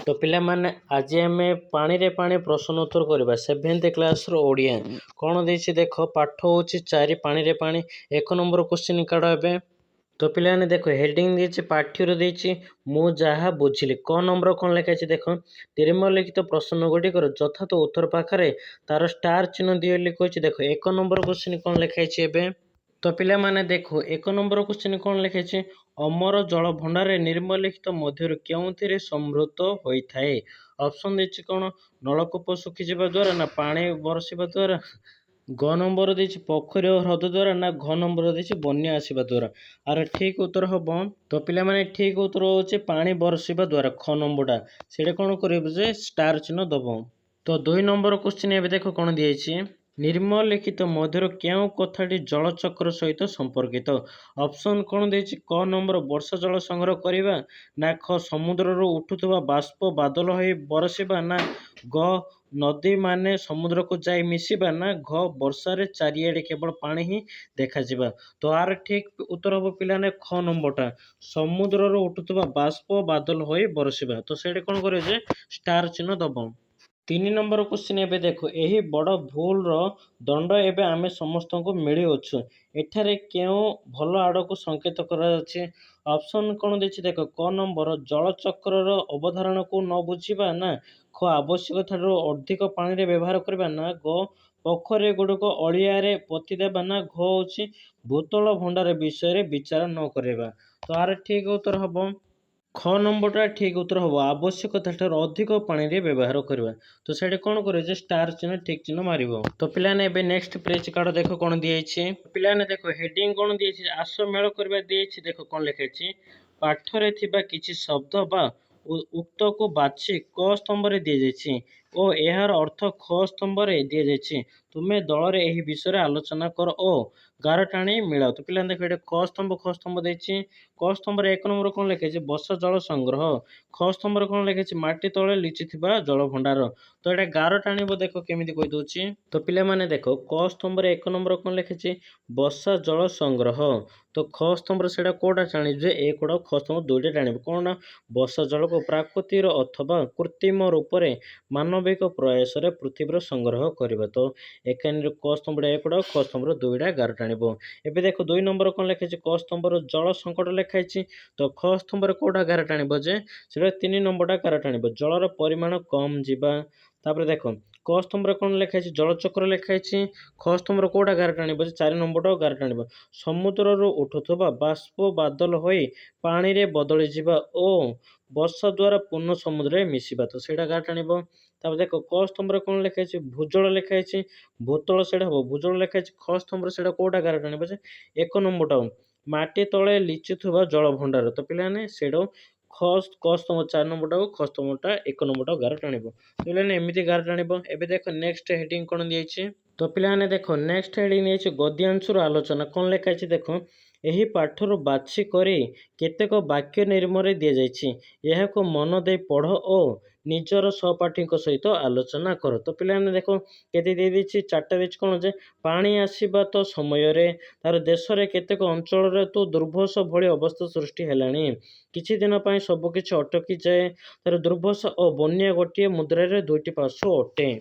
तो पिलामाने आज आम पानी रे पानी प्रश्न उत्तर करवा 7th क्लास रो ओडिया कौन देछि देखो पाठ होछि 4 पानी रे पानी 1 नंबर क्वेश्चन काढ एबे। तो पिलाने देखो हेडिंग देछि पाठ्यर देछि मु जहा बुझिली क नंबर कोन लिखा अछि देखो निम्नलिखित प्रश्न गुडी कर यथार्थ उत्तर पाखरे तार स्टार चिन्ह दिए लिखोछि देखो 1 नंबर क्वेश्चन कोन लिखा अछि एबे। तो पिला माने देखो 1 नंबर क्वेश्चन कोन लिखा अछि अमर जल भंडार निम्नलिखित मध्य केउथिरे समृद्ध होइथाए। ऑप्शन देछि कोन नलकूप सुखी जिबा द्वारा ना पानी बरसिबा द्वारा, ग नंबर देछि पोखरी और ह्रद द्वारा ना घ नंबर देछि बन्या आसीबा द्वारा। आर ठीक उत्तर हबो तो पिला माने ठीक उत्तर होछि पानी बरसिबा द्वारा ख नंबरटा सेडे कोन करिबो जे स्टार चिन्ह दबो। तो 2 नंबर क्वेश्चन एबे देखो कोन दिएछि निम्नलिखित मध्य केउ कथाटी जलचक्र सहित संपर्कित। ऑप्शन कोन देछि क नंबर वर्षा जल संग्रह करिबा ना ख समुद्र रो उठुतबा बाष्प बादल होई बरसिबा ना ग नदी माने समुद्र को जाई मिसिबा ना घ वर्षा रे चारिएडे केवल पानी ही देखा जिबा। तो आर ठीक उत्तर हबो पिलाने ख नंबरटा समुद्र रो उठुतबा बाष्प बादल होई बरसिबा। तो सेडे कोन करे जे स्टार चिन्ह दबो। 3 नंबर क्वेश्चन एबे देखो एही बड़ भूल रो दंड एबे आमे समस्त को मिली अछु एठारे केउ भल आड़ को संकेत करा अछि। ऑप्शन कोन देछि देखो क नंबर जलचक्र रो अवधारणा को न बुझिबा ना ख आवश्यक ठारो अधिक पानी रे व्यवहार करबा ना ग पोखरे गुडको अलिया रे पति देबा ना घ होछि भूतल भंडार विषय रे विचार न करबा। तो आर ठीक उत्तर हबो ख नंबरटा ठीक उत्तर हबो आवश्यकता ठारो अधिक पानी रे व्यवहार करबा। तो सेडे कोन करे जे स्टार चिन्ह ठीक चिन्ह मारिबो। तो पिलाने एबे नेक्स्ट पेज कार्ड देखो कोन दिएछि पिलाने देखो हेडिंग कोन दिएछि आसो मेल करबा दिएछि देखो कोन लिखेछि पाठ रे थिबा किछि शब्द बा उक्त को बाछि क स्तंभ रे दिए जाइछि ओ एहार अर्थ ख स्तंभ रे दिए जाइछि तुमे दल रे एही विषय रे आलोचना कर ओ गार टाणी मिलाओ। तो पिलाने देखो एटा क स्तंभ देछि क स्तंभ रे 1 नंबर कोन लिखेछि वर्षा जल संग्रह, ख स्तंभ रे कोन लिखेछि माटी तळे लिचिथिबा जल भंडार। तो एटा गार टाणीबो देखो केमिति कहि दोछि। तो पिला माने देखो क स्तंभ रे 1 नंबर कोन लिखेछि वर्षा जल संग्रह तो ख स्तंभ रे सेडा कोडा टाणी जे ए कोडा ख स्तंभ दुइटा टाणीबो कोन वर्षा जल को प्राकृतिक अथवा कृत्रिम रूप रे मानविक प्रयास रे पृथ्वी रे संग्रह करबा। तो एकान रे क स्तंभ रे कोडा ख स्तंभ रे दुइटा गार टाणीबो। एबे देखो 2 नंबर कोन लिखेछि क स्तंभ रे जल संकट लिखाइछि तो ख स्तंभ रे कोडा गार टाणीबो जे सेडा 3 नंबरटा गार टाणीबो जल रो परिमाण कम जिबा। तापर देखो क स्तंभ रे कोन लिखाइछि जलचक्र लिखाइछि ख स्तंभ रे कोडा गार टाणीबो जे 4 नंबरटा गार टाणीबो समुद्र रो उठुथबा बाष्प बादल होई पानी रे बदली जिबा ओ वर्षा द्वारा पूर्ण समुद्र रे मिसिबा। तो सेडा गार टाणीबो। तापर देखो क स्तंभ रे कोन लिखाइछि भूजल लिखाइछि भूतल सेडा हबो भूजल लिखाइछि ख स्तंभ रे सेडा कोडा गार टाणीबो जे 1 नंबरटा माटी तळे लिचुथबा जल भंडार। तो पिलाने सेडो ख क स्तंभ 4 नंबरटा ख स्तंभटा 1 नंबरटा गार टाणीबो। पिलाने एमिति गार टाणीबो। एबे देखो नेक्स्ट हेडिंग कोन दिएछि तो पिलाने देखो नेक्स्ट हेडिंग दिएछि गद्यांश रो आलोचना कोन लिखाइछि देखो एही पाठर बाछि करी केतेक वाक्य निर्मरे दिए जाइछि एहाको मन दे पढ़ ओ निजर सहपाठी सहित आलोचना कर। तो पिलाने देखो केते दे दिछि 4टा दिछि कोन जे पानी आसीबा तो समय रे तार देश रे केतेक अंचल रे तो दुर्भस भଳି अवस्था सृष्टि हेलानी किछि दिन पई सब किछि अटकी जाए तार दुर्भस ओ बन्या गोटिए मुद्रा रे दुईटी पार्श्व अटे।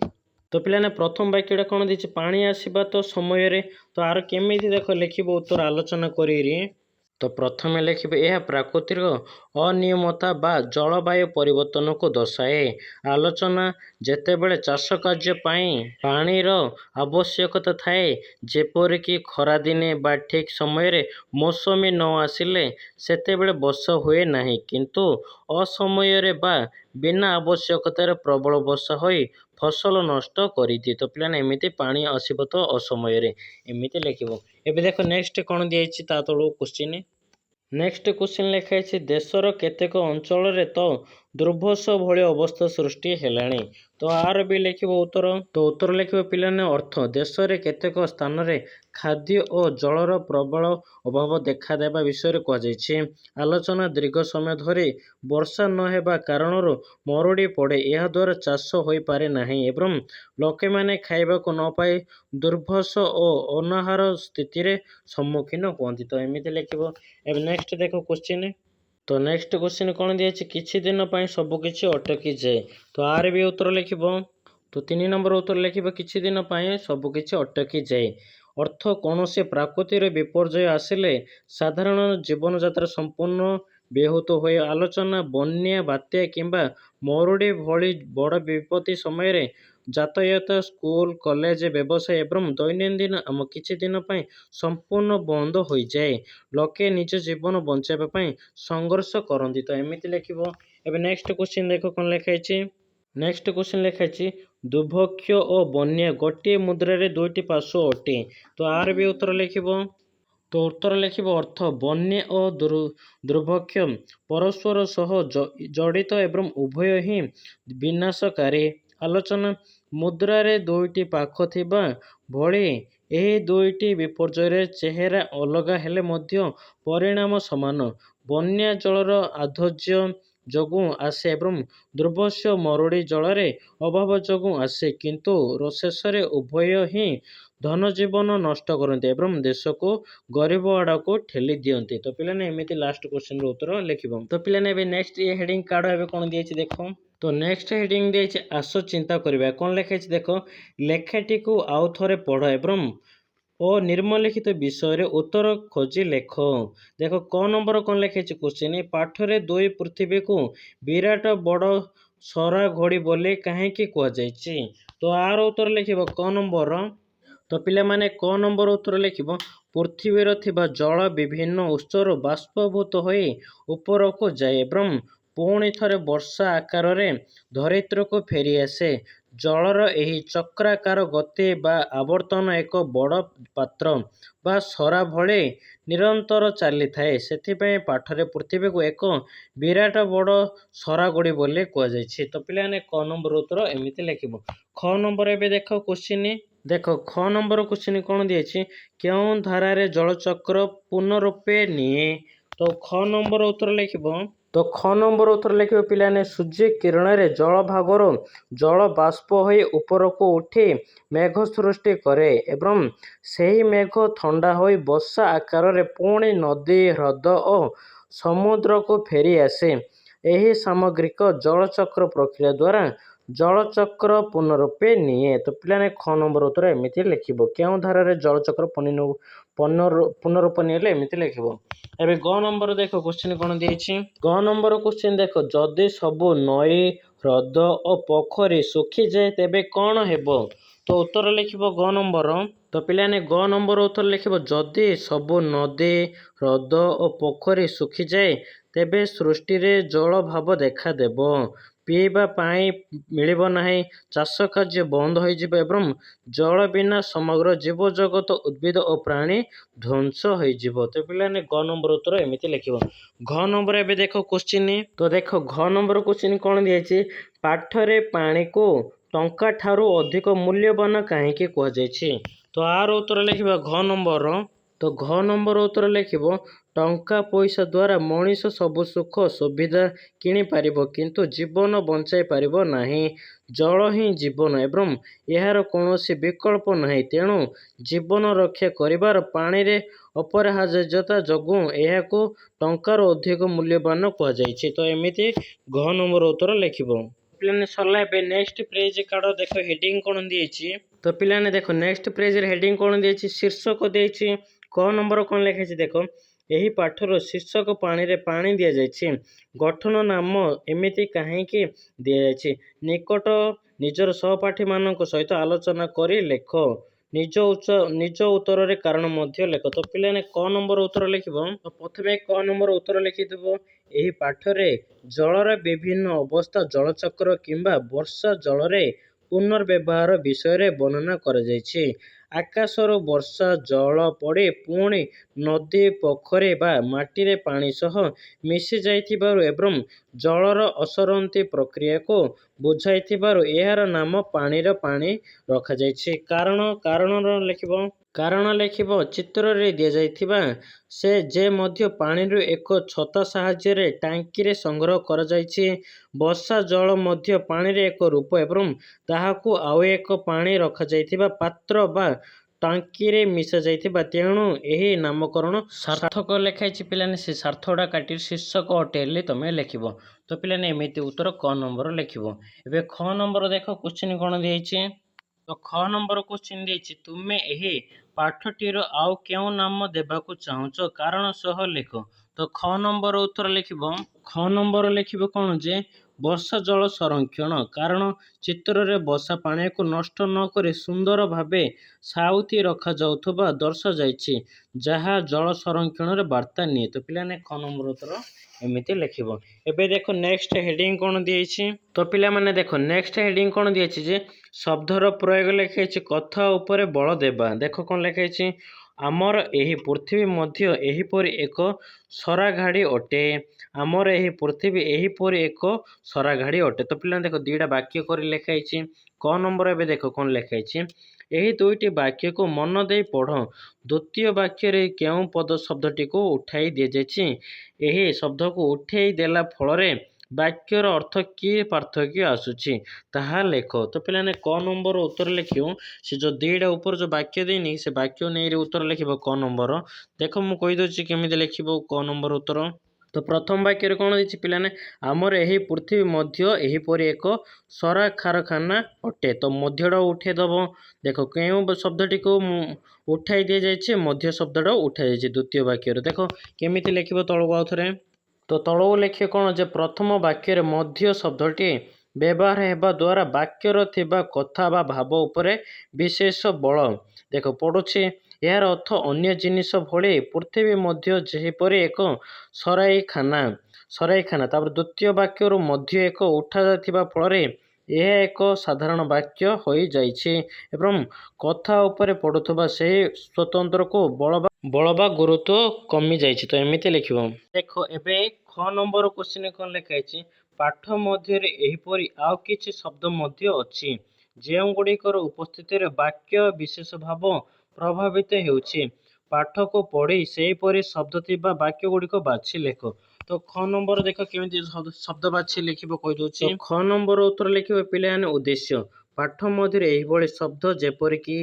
तो पिलाने प्रथम वाक्यटा कोन दिछि पानी आसीबा तो समय रे तो आर केमिति देखो लिखिबो उत्तर आलोचना करिरी। तो प्रथमे लिखिबे यह प्राकृतिक अनियमता बा जलवायु परिवर्तन को दर्शाए। आलोचना जेतेबेले चाष कार्य पाई पानी रो आवश्यकता थाए जेपरिक खरा दिने बा ठीक समय रे मौसमी न आसिले सेतेबेले वर्षा हुए नाही किंतु असमय रे बा बिना आवश्यकता रे प्रबल वर्षा होई फसल नष्ट करिदिए। तो पिलाने एमिति पानी आसीबो तो असमय रे एमिति लिखिबो। एबे देखो नेक्स्ट कोन दिएछि ता तळो क्वेश्चन नेक्स्ट क्वेश्चन लिखाइछि देशर केतेक अंचल रे तो दुर्भस भଳି अवस्था सृष्टि हेलाणी। तो आर भी लिखिबो उत्तर। तो उत्तर लिखिबो पिलाने अर्थ देश रे केतेक स्थान रे खाद्य और जलर प्रबल अभाव देखा देबा विषय रे कह जाइछि। आलोचना दीर्घ समय धरि वर्षा न हेबा कारणरो मरुडी पड़े यह द्वारा चाष होई पारे नाही एवं लोके माने खाइबा को न पाई दुर्भस और अनाहार स्थिति रे सम्मुखीन होती। तो एमिति लिखिबो। एबे नेक्स्ट देखो क्वेश्चन तो नेक्स्ट क्वेश्चन कौन दिए किछि दिन ପାଇଁ ସବୁକିଛି ଅଟକିଯାଏ। तो आर भी उत्तर लिखिब। तो 3 नंबर उत्तर लिखिब किछि दिन ପାଇଁ ସବୁକିଛି ଅଟକିଯାଏ। अर्थ କୌଣସି ପ୍ରାକୃତିକ ବିପର୍ଯ୍ୟୟ ଆସିଲେ ସାଧାରଣ ଜୀବନଯାତ୍ରା ସମ୍ପୂର୍ଣ୍ଣ ବ୍ୟାହତ ହୁଏ। ଆଲୋଚନା ବନ୍ୟା ବାତ୍ୟା କିମ୍ବା ମରୁଡ଼ି ଭଳି ବଡ଼ ବିପତ୍ତି ସମୟରେ ଯାତାୟାତ ସ୍କୁଲ କଲେଜ ବ୍ୟବସାୟ ଏବଂ ଦୈନନ୍ଦିନ ଆମ କିଛି ଦିନ ପାଇଁ ସମ୍ପୂର୍ଣ୍ଣ ବନ୍ଦ ହୋଇଯାଏ। ଲୋକେ ନିଜ ଜୀବନ ବଞ୍ଚାଇବା ପାଇଁ ସଂଘର୍ଷ କରନ୍ତି। ତ ଏମିତି ଲେଖିବ। ଏବେ ନେକ୍ସଟ କ୍ୱେଶ୍ଚିନ୍ ଦେଖ କ'ଣ ଲେଖା ହେଇଛି। ନେକ୍ସଟ କ୍ୱେଶ୍ଚିନ୍ ଲେଖା ହେଇଛି ଦୁର୍ଭିକ୍ଷ ଓ ବନ୍ୟା ଗୋଟିଏ ମୁଦ୍ରାରେ ଦୁଇଟି ପାର୍ଶ୍ୱ ଅଟେ। ତ ଆର ବି ଉତ୍ତର ଲେଖିବ। ତ ଉତ୍ତର ଲେଖିବ ଅର୍ଥ ବନ୍ୟା ଓ ଦୁର୍ଭିକ୍ଷ ପରସ୍ପର ସହ ଜଡ଼ିତ ଏବଂ ଉଭୟ ହିଁ ବିନାଶକାରୀ। ଆଲୋଚନା ମୁଦ୍ରାରେ ଦୁଇଟି ପାଖ ଥିବା ଭଳି ଏହି ଦୁଇଟି ବିପର୍ଯ୍ୟୟର ଚେହେରା ଅଲଗା ହେଲେ ମଧ୍ୟ ପରିଣାମ ସମାନ। ବନ୍ୟା ଜଳର ଆଧର୍ଯ୍ୟ ଯୋଗୁଁ ଆସେ ଏବଂ ଦୁର୍ଭିକ୍ଷ ମରୁଡ଼ି ଜଳର ଅଭାବ ଯୋଗୁଁ ଆସେ, କିନ୍ତୁ ଶେଷରେ ଉଭୟ ହିଁ ଧନଜୀବନ ନଷ୍ଟ କରନ୍ତି ଏବଂ ଦେଶକୁ ଗରିବ ଆଡ଼କୁ ଠେଲି ଦିଅନ୍ତି। ତ ପିଲାମାନେ ଏମିତି ଲାଷ୍ଟ କ୍ୱେଶ୍ଚିନ୍ର ଉତ୍ତର ଲେଖିବ। ତ ପିଲାମାନେ ଏବେ ନେକ୍ସଟ ହେଡ଼ିଂ କାର୍ଡ଼ ଏବେ କ'ଣ ଦିଆଯାଇଛି ଦେଖ। ତ ନେକ୍ସଟ ହେଡ଼ିଂ ଦିଆଯାଇଛି ଆସ ଚିନ୍ତା କରିବା। କ'ଣ ଲେଖା ହେଇଛି ଦେଖ। ଲେଖାଟିକୁ ଆଉ ଥରେ ପଢ଼ ଏବଂ ଓ ନିମ୍ନଲିଖିତ ବିଷୟରେ ଉତ୍ତର ଖୋଜି ଲେଖ। ଦେଖ କ ନମ୍ବର କ'ଣ ଲେଖା ହେଇଛି କ୍ୱେଶ୍ଚିନ୍। ପାଠରେ ଦୁଇ ପୃଥିବୀକୁ ବିରାଟ ବଡ଼ ସରା ଘଡ଼ି ବୋଲି କାହିଁକି କୁହାଯାଇଛି। ତ ଆର ଉତ୍ତର ଲେଖିବ କ ନମ୍ବର। ତ ପିଲାମାନେ କ ନମ୍ବର ଉତ୍ତର ଲେଖିବ ପୃଥିବୀରେ ଥିବା ଜଳ ବିଭିନ୍ନ ଉତ୍ସରୁ ବାଷ୍ପୀଭୂତ ହୋଇ ଉପରକୁ ଯାଏ ଏବଂ ପୁଣି ଥରେ ବର୍ଷା ଆକାରରେ ଧରିତ୍ରୀକୁ ଫେରିଆସେ। ଜଳର ଏହି ଚକ୍ରାକାର ଗତି ବା ଆବର୍ତ୍ତନ ଏକ ବଡ଼ ପାତ୍ର ବା ସରା ଭଳି ନିରନ୍ତର ଚାଲିଥାଏ। ସେଥିପାଇଁ ପାଠରେ ପୃଥିବୀକୁ ଏକ ବିରାଟ ବଡ଼ ସରାଗଡ଼ି ବୋଲି କୁହାଯାଇଛି। ତ ପିଲାମାନେ କ ନମ୍ବର ଉତ୍ତର ଏମିତି ଲେଖିବ। ଖ ନମ୍ବର ଏବେ ଦେଖ କ୍ୱେଶ୍ଚିନ୍। ଦେଖ ଖ ନମ୍ବର କ୍ୱେଶ୍ଚିନ୍ କ'ଣ ଦିଆଯାଇଛି। କେଉଁ ଧାରାରେ ଜଳଚକ୍ର ପୂର୍ଣ୍ଣ ରୂପେ ନିଏ। ତ ଖ ନମ୍ବର ଉତ୍ତର ଲେଖିବ। ତ ଖ ନମ୍ବର ଉତ୍ତର ଲେଖିବ ପିଲାମାନେ ସୂର୍ଯ୍ୟ କିରଣରେ ଜଳ ଭାଗରୁ ଜଳ ବାଷ୍ପ ହୋଇ ଉପରକୁ ଉଠି ମେଘ ସୃଷ୍ଟି କରେ ଏବଂ ସେହି ମେଘ ଥଣ୍ଡା ହୋଇ ବର୍ଷା ଆକାରରେ ପୁଣି ନଦୀ ହ୍ରଦ ଓ ସମୁଦ୍ରକୁ ଫେରି ଆସେ। ଏହି ସାମଗ୍ରିକ ଜଳଚକ୍ର ପ୍ରକ୍ରିୟା ଦ୍ୱାରା ଜଳଚକ୍ର ପୂର୍ଣ୍ଣ ରୂପେ ନିଏ। ତ ପିଲାମାନେ ଖ ନମ୍ବର ଉତ୍ତର ଏମିତି ଲେଖିବ। କେଉଁ ଧାରାରେ ଜଳଚକ୍ର ପୂର୍ଣ୍ଣ ରୂପ ନିଏ ଏମିତି ଲେଖିବ। ଏବେ ଗ ନମ୍ବର ଦେଖ କ୍ୱେଶ୍ଚିନ୍ କ'ଣ ଦେଇଛି। ଗ ନମ୍ବର କ୍ୱେଶ୍ଚିନ୍ ଦେଖ ଯଦି ସବୁ ନଈ ହ୍ରଦ ଓ ପୋଖରୀ ଶୁଖିଯାଏ ତେବେ କ'ଣ ହେବ। ତ ଉତ୍ତର ଲେଖିବ ଗ ନମ୍ବର। ତ ପିଲାମାନେ ଗ ନମ୍ବର ଉତ୍ତର ଲେଖିବ ଯଦି ସବୁ ନଦୀ ହ୍ରଦ ଓ ପୋଖରୀ ଶୁଖିଯାଏ ତେବେ ସୃଷ୍ଟିରେ ଜଳାଭାବ ଦେଖାଦେବ। ପିଇବା ପାଇଁ ମିଳିବ ନାହିଁ, ଚାଷ କାର୍ଯ୍ୟ ବନ୍ଦ ହୋଇଯିବ ଏବଂ ଜଳ ବିନା ସମଗ୍ର ଜୀବଜଗତ ଉଦ୍ଭିଦ ଓ ପ୍ରାଣୀ ଧ୍ୱଂସ ହୋଇଯିବ। ତ ପିଲାମାନେ ଗ ନମ୍ବର ଉତ୍ତର ଏମିତି ଲେଖିବ। ଘ ନମ୍ବର ଏବେ ଦେଖ କ୍ୱେଶ୍ଚିନ୍। ତ ଦେଖ ଘ ନମ୍ବର କ୍ୱେଶ୍ଚିନ୍ କ'ଣ ଦିଆଯାଇଛି। ପାଠରେ ପାଣିକୁ ଟଙ୍କା ଠାରୁ ଅଧିକ ମୂଲ୍ୟବାନ କାହିଁକି କୁହାଯାଇଛି। ତ ଆର ଉତ୍ତର ଲେଖିବା ଘ ନମ୍ବର। ତ ଘ ନମ୍ବର ଉତ୍ତର ଲେଖିବ ଟଙ୍କା ପଇସା ଦ୍ୱାରା ମଣିଷ ସବୁ ସୁଖ ସୁବିଧା କିଣିପାରିବ କିନ୍ତୁ ଜୀବନ ବଞ୍ଚାଇ ପାରିବ ନାହିଁ। ଜଳ ହିଁ ଜୀବନ ଏବଂ ଏହାର କୌଣସି ବିକଳ୍ପ ନାହିଁ। ତେଣୁ ଜୀବନ ରକ୍ଷା କରିବାର ପାଣିରେ ଅପରିହାର୍ଯ୍ୟତା ଯୋଗୁଁ ଏହାକୁ ଟଙ୍କାରୁ ଅଧିକ ମୂଲ୍ୟବାନ କୁହାଯାଇଛି। ତ ଏମିତି ଘ ନମ୍ବର ଉତ୍ତର ଲେଖିବ। ପିଲାମାନେ ସରିଲା। ଏବେ ନେକ୍ସଟ ପେଜ କାଢ଼। ଦେଖ ହେଡ଼ିଂ କ'ଣ ଦିଆଯାଇଛି। ତ ପିଲାମାନେ ଦେଖ ନେକ୍ସଟ ପେଜରେ ହେଡ଼ିଂ କ'ଣ ଦିଆଯାଇଛି। ଶୀର୍ଷକ ଦେଇଛି। କ ନମ୍ବର କ'ଣ ଲେଖାଯାଇଛି ଦେଖ। ଏହି ପାଠର ଶୀର୍ଷକ ପାଣିରେ ପାଣି ଦିଆଯାଇଛି। ଗଠନ ନାମ ଏମିତି କାହିଁକି ଦିଆଯାଇଛି। ନିକଟ ନିଜର ସହପାଠୀମାନଙ୍କ ସହିତ ଆଲୋଚନା କରି ଲେଖ। ନିଜ ଉତ୍ତରରେ କାରଣ ମଧ୍ୟ ଲେଖ। ତ ପିଲାମାନେ କ ନମ୍ବର ଉତ୍ତର ଲେଖିବ। ତ ପ୍ରଥମେ କ ନମ୍ବର ଉତ୍ତର ଲେଖିଦେବ। ଏହି ପାଠରେ ଜଳର ବିଭିନ୍ନ ଅବସ୍ଥା ଜଳଚକ୍ର କିମ୍ବା ବର୍ଷା ଜଳରେ ପୁନର୍ବ୍ୟବହାର ବିଷୟରେ ବର୍ଣ୍ଣନା କରାଯାଇଛି। ଆକାଶରୁ ବର୍ଷା ଜଳ ପଡ଼ି ପୁଣି ନଦୀ ପୋଖରୀ ବା ମାଟିରେ ପାଣି ସହ ମିଶି ଯାଇଥିବାରୁ ଏବଂ ଜଳର ଅସରନ୍ତି ପ୍ରକ୍ରିୟାକୁ ବୁଝାଇଥିବାରୁ ଏହାର ନାମ ପାଣିର ପାଣି ରଖାଯାଇଛି। କାରଣ ଲେଖିବ ଚିତ୍ରରେ ଦିଆଯାଇଥିବା ଯେ ମଧ୍ୟ ପାଣିରୁ ଏକ ଛତା ସାହାଯ୍ୟରେ ଟାଙ୍କିରେ ସଂଗ୍ରହ କରାଯାଇଛି। ବର୍ଷା ଜଳ ମଧ୍ୟ ପାଣିର ଏକ ରୂପ ଏବଂ ତାହାକୁ ଆଉ ଏକ ପାଣି ରଖାଯାଇଥିବା ପାତ୍ର ବା ଟାଙ୍କିରେ ମିଶା ଯାଇଥିବା, ତେଣୁ ଏହି ନାମକରଣ ସାର୍ଥକ ଲେଖାଇଛି। ପିଲାମାନେ ସେ ସାର୍ଥକଟା କାଟି ଶୀର୍ଷକ ଅଟେ ହେଲେ ତମେ ଲେଖିବ। ତ ପିଲାମାନେ ଏମିତି ଉତ୍ତର କ ନମ୍ବର ଲେଖିବ। ଏବେ ଖ ନମ୍ବର ଦେଖ କ୍ୱେଶ୍ଚିନ୍ କ'ଣ ଦେଇଛି। ତ ଖ ନମ୍ବର କ୍ୱେଶ୍ଚିନ୍ ଦେଇଛି, ତୁମେ ଏହି ପାଠଟିର ଆଉ କେଉଁ ନାମ ଦେବାକୁ ଚାହୁଁଛ କାରଣ ସହ ଲେଖ। ତ ଖ ନମ୍ବର ଉତ୍ତର ଲେଖିବ। ଖ ନମ୍ବର ଲେଖିବ କ'ଣ ଯେ ବର୍ଷା ଜଳ ସଂରକ୍ଷଣ, କାରଣ ଚିତ୍ରରେ ବର୍ଷା ପାଣିକୁ ନଷ୍ଟ ନ କରି ସୁନ୍ଦର ଭାବେ ସାଉତି ରଖାଯାଉଥିବା ଦର୍ଶାଯାଇଛି, ଯାହା ଜଳ ସଂରକ୍ଷଣର ବାର୍ତ୍ତା ନିଏ। ତ ପିଲାମାନେ ଖ ନମ୍ବର ଉତ୍ତର ଏମିତି ଲେଖିବ। ଏବେ ଦେଖ ନେକ୍ସଟ ହେଡିଂ କ'ଣ ଦିଆଯାଇଛି। ତ ପିଲାମାନେ ଦେଖ ନେକ୍ସଟ ହେଡିଂ କ'ଣ ଦିଆଯାଇଛି ଯେ ଶବ୍ଦର ପ୍ରୟୋଗ ଲେଖାଇଛି କଥା ଉପରେ ବଳ ଦେବା। ଦେଖ କ'ଣ ଲେଖାଇଛି, ଆମର ଏହି ପୃଥିବୀ ମଧ୍ୟ ଏହିପରି ଏକ ସରାଘାଡ଼ି ଅଟେ। ଆମର ଏହି ପୃଥିବୀ ଏହିପରି ଏକ ସରାଘାଡ଼ି ଅଟେ। ତ ପିଲାମାନେ ଦେଖ ଦୁଇଟା ବାକ୍ୟ କରି ଲେଖାଇଛି। କ ନମ୍ବର ଏବେ ଦେଖ କ'ଣ ଲେଖାଇଛି, ଏହି ଦୁଇଟି ବାକ୍ୟକୁ ମନ ଦେଇ ପଢ଼। ଦ୍ୱିତୀୟ ବାକ୍ୟରେ କେଉଁ ପଦ ଶବ୍ଦଟିକୁ ଉଠାଇ ଦିଆଯାଇଛି, ଏହି ଶବ୍ଦକୁ ଉଠାଇ ଦେଲା ଫଳରେ ବାକ୍ୟର ଅର୍ଥ କି ପାର୍ଥକ୍ୟ ଆସୁଛି ତାହା ଲେଖ। ତ ପିଲାମାନେ କ ନମ୍ବର ଉତ୍ତର ଲେଖିବ। ସେ ଯେଉଁ ଦୁଇଟା ଉପରେ ଯେଉଁ ବାକ୍ୟ ଦେଇନି ସେ ବାକ୍ୟ ନେଇ ଉତ୍ତର ଲେଖିବ କ ନମ୍ବର। ଦେଖ ମୁଁ କହିଦେଉଛି କେମିତି ଲେଖିବ କ ନମ୍ବର ଉତ୍ତର। ତ ପ୍ରଥମ ବାକ୍ୟରେ କ'ଣ ଦେଇଛି ପିଲାମାନେ, ଆମର ଏହି ପୃଥିବୀ ମଧ୍ୟ ଏହିପରି ଏକ ସରାଖାରଖାନା ଅଟେ। ତ ମଧ୍ୟଟା ଉଠାଇ ଦେବ। ଦେଖ କେଉଁ ଶବ୍ଦଟିକୁ ଉଠାଇ ଦିଆଯାଇଛି, ମଧ୍ୟ ଶବ୍ଦଟା ଉଠାଯାଇଛି ଦ୍ୱିତୀୟ ବାକ୍ୟରେ। ଦେଖ କେମିତି ଲେଖିବ ତଳକୁ ଆଉ ଥରେ। ତ ତଳକୁ ଲେଖିବ କ'ଣ ଯେ ପ୍ରଥମ ବାକ୍ୟରେ ମଧ୍ୟ ଶବ୍ଦଟି ବ୍ୟବହାର ହେବା ଦ୍ୱାରା ବାକ୍ୟର ଥିବା କଥା ବା ଭାବ ଉପରେ ବିଶେଷ ବଳ। ଦେଖ ପଡ଼ୁଛି, ଏହାର ଅର୍ଥ ଅନ୍ୟ ଜିନିଷ ଭଳି ପୃଥିବୀ ମଧ୍ୟ ଯେପରି ଏକ ସରାଇଖାନା। ତାପରେ ଦ୍ୱିତୀୟ ବାକ୍ୟରୁ ମଧ୍ୟ ଏକ ଉଠାଯାଇଥିବା ଫଳରେ ଏହା ଏକ ସାଧାରଣ ବାକ୍ୟ ହୋଇଯାଇଛି ଏବଂ କଥା ଉପରେ ପଡ଼ୁଥିବା ସେହି ସ୍ୱତନ୍ତ୍ରକୁ ବଳ ବା ଗୁରୁତ୍ୱ କମିଯାଇଛି। ତ ଏମିତି ଲେଖିବ। ଦେଖ ଏବେ ଖ ନମ୍ବର କ୍ୱେଶ୍ଚିନ୍ କ'ଣ ଲେଖାଇଛି, ପାଠ ମଧ୍ୟରେ ଏହିପରି ଆଉ କିଛି ଶବ୍ଦ ମଧ୍ୟ ଅଛି ଯେଉଁଗୁଡ଼ିକର ଉପସ୍ଥିତିରେ ବାକ୍ୟ ବିଶେଷ ଭାବ ପ୍ରଭାବିତ ହେଉଛି। ପାଠକୁ ପଢ଼ି ସେହିପରି ଶବ୍ଦ ଥିବା ବାକ୍ୟଗୁଡ଼ିକ ବାଛି ଲେଖ। ତ ଖ ନମ୍ବର ଦେଖ କେମିତି ଶବ୍ଦ ବାଛି ଲେଖିବ କହିଦେଉଛି। ଖ ନମ୍ବର ଉତ୍ତର ଲେଖିବ ପିଲାମାନେ ଉଦ୍ଦେଶ୍ୟ। ପାଠ ମଧ୍ୟରେ ଏହିଭଳି ଶବ୍ଦ ଯେପରିକି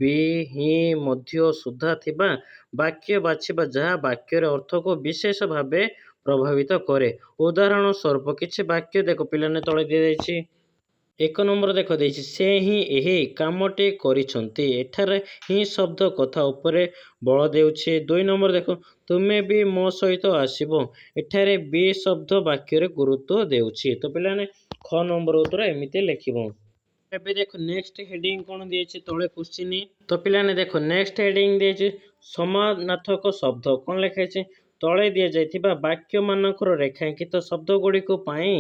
ବି, ହିଁ, ମଧ୍ୟ, ସୁଦ୍ଧା ଥିବା ବାକ୍ୟ ବାଛିବା ଯାହା ବାକ୍ୟର ଅର୍ଥକୁ ବିଶେଷ ଭାବେ ପ୍ରଭାବିତ କରେ। ଉଦାହରଣ ସ୍ୱରୂପ କିଛି ବାକ୍ୟ ଦେଖ ପିଲାମାନେ ତଳେ ଦିଆଯାଇଛି। ଏକ ନମ୍ବର ଦେଖ ଦେଇଛି, ସେ ହିଁ ଏହି କାମଟି କରିଛନ୍ତି। ଏଠାରେ ହିଁ ଶବ୍ଦ କଥା ଉପରେ ବଳ ଦେଉଛି। ଦୁଇ ନମ୍ବର ଦେଖ, ତୁମେ ବି ମୋ ସହିତ ଆସିବ। ଏଠାରେ ବି ଶବ୍ଦ ବାକ୍ୟରେ ଗୁରୁତ୍ୱ ଦେଉଛି। ତ ପିଲାମାନେ ଖ ନମ୍ବର ଉତ୍ତର ଏମିତି ଲେଖିବ। ଏବେ ଦେଖ ନେକ୍ସଟ ହେଡିଂ କ'ଣ ଦିଆଯାଇଛି ତଳେ କ୍ୱେଶ୍ଚିନ୍। ତ ପିଲାମାନେ ଦେଖ ନେକ୍ସଟ ହେଡିଂ ଦିଆଯାଇଛି ସମାନାର୍ଥକ ଶବ୍ଦ। କ'ଣ ଲେଖାଯାଇଛି, ତଳେ ଦିଆଯାଇଥିବା ବାକ୍ୟମାନଙ୍କର ରେଖାଙ୍କିତ ଶବ୍ଦଗୁଡ଼ିକ ପାଇଁ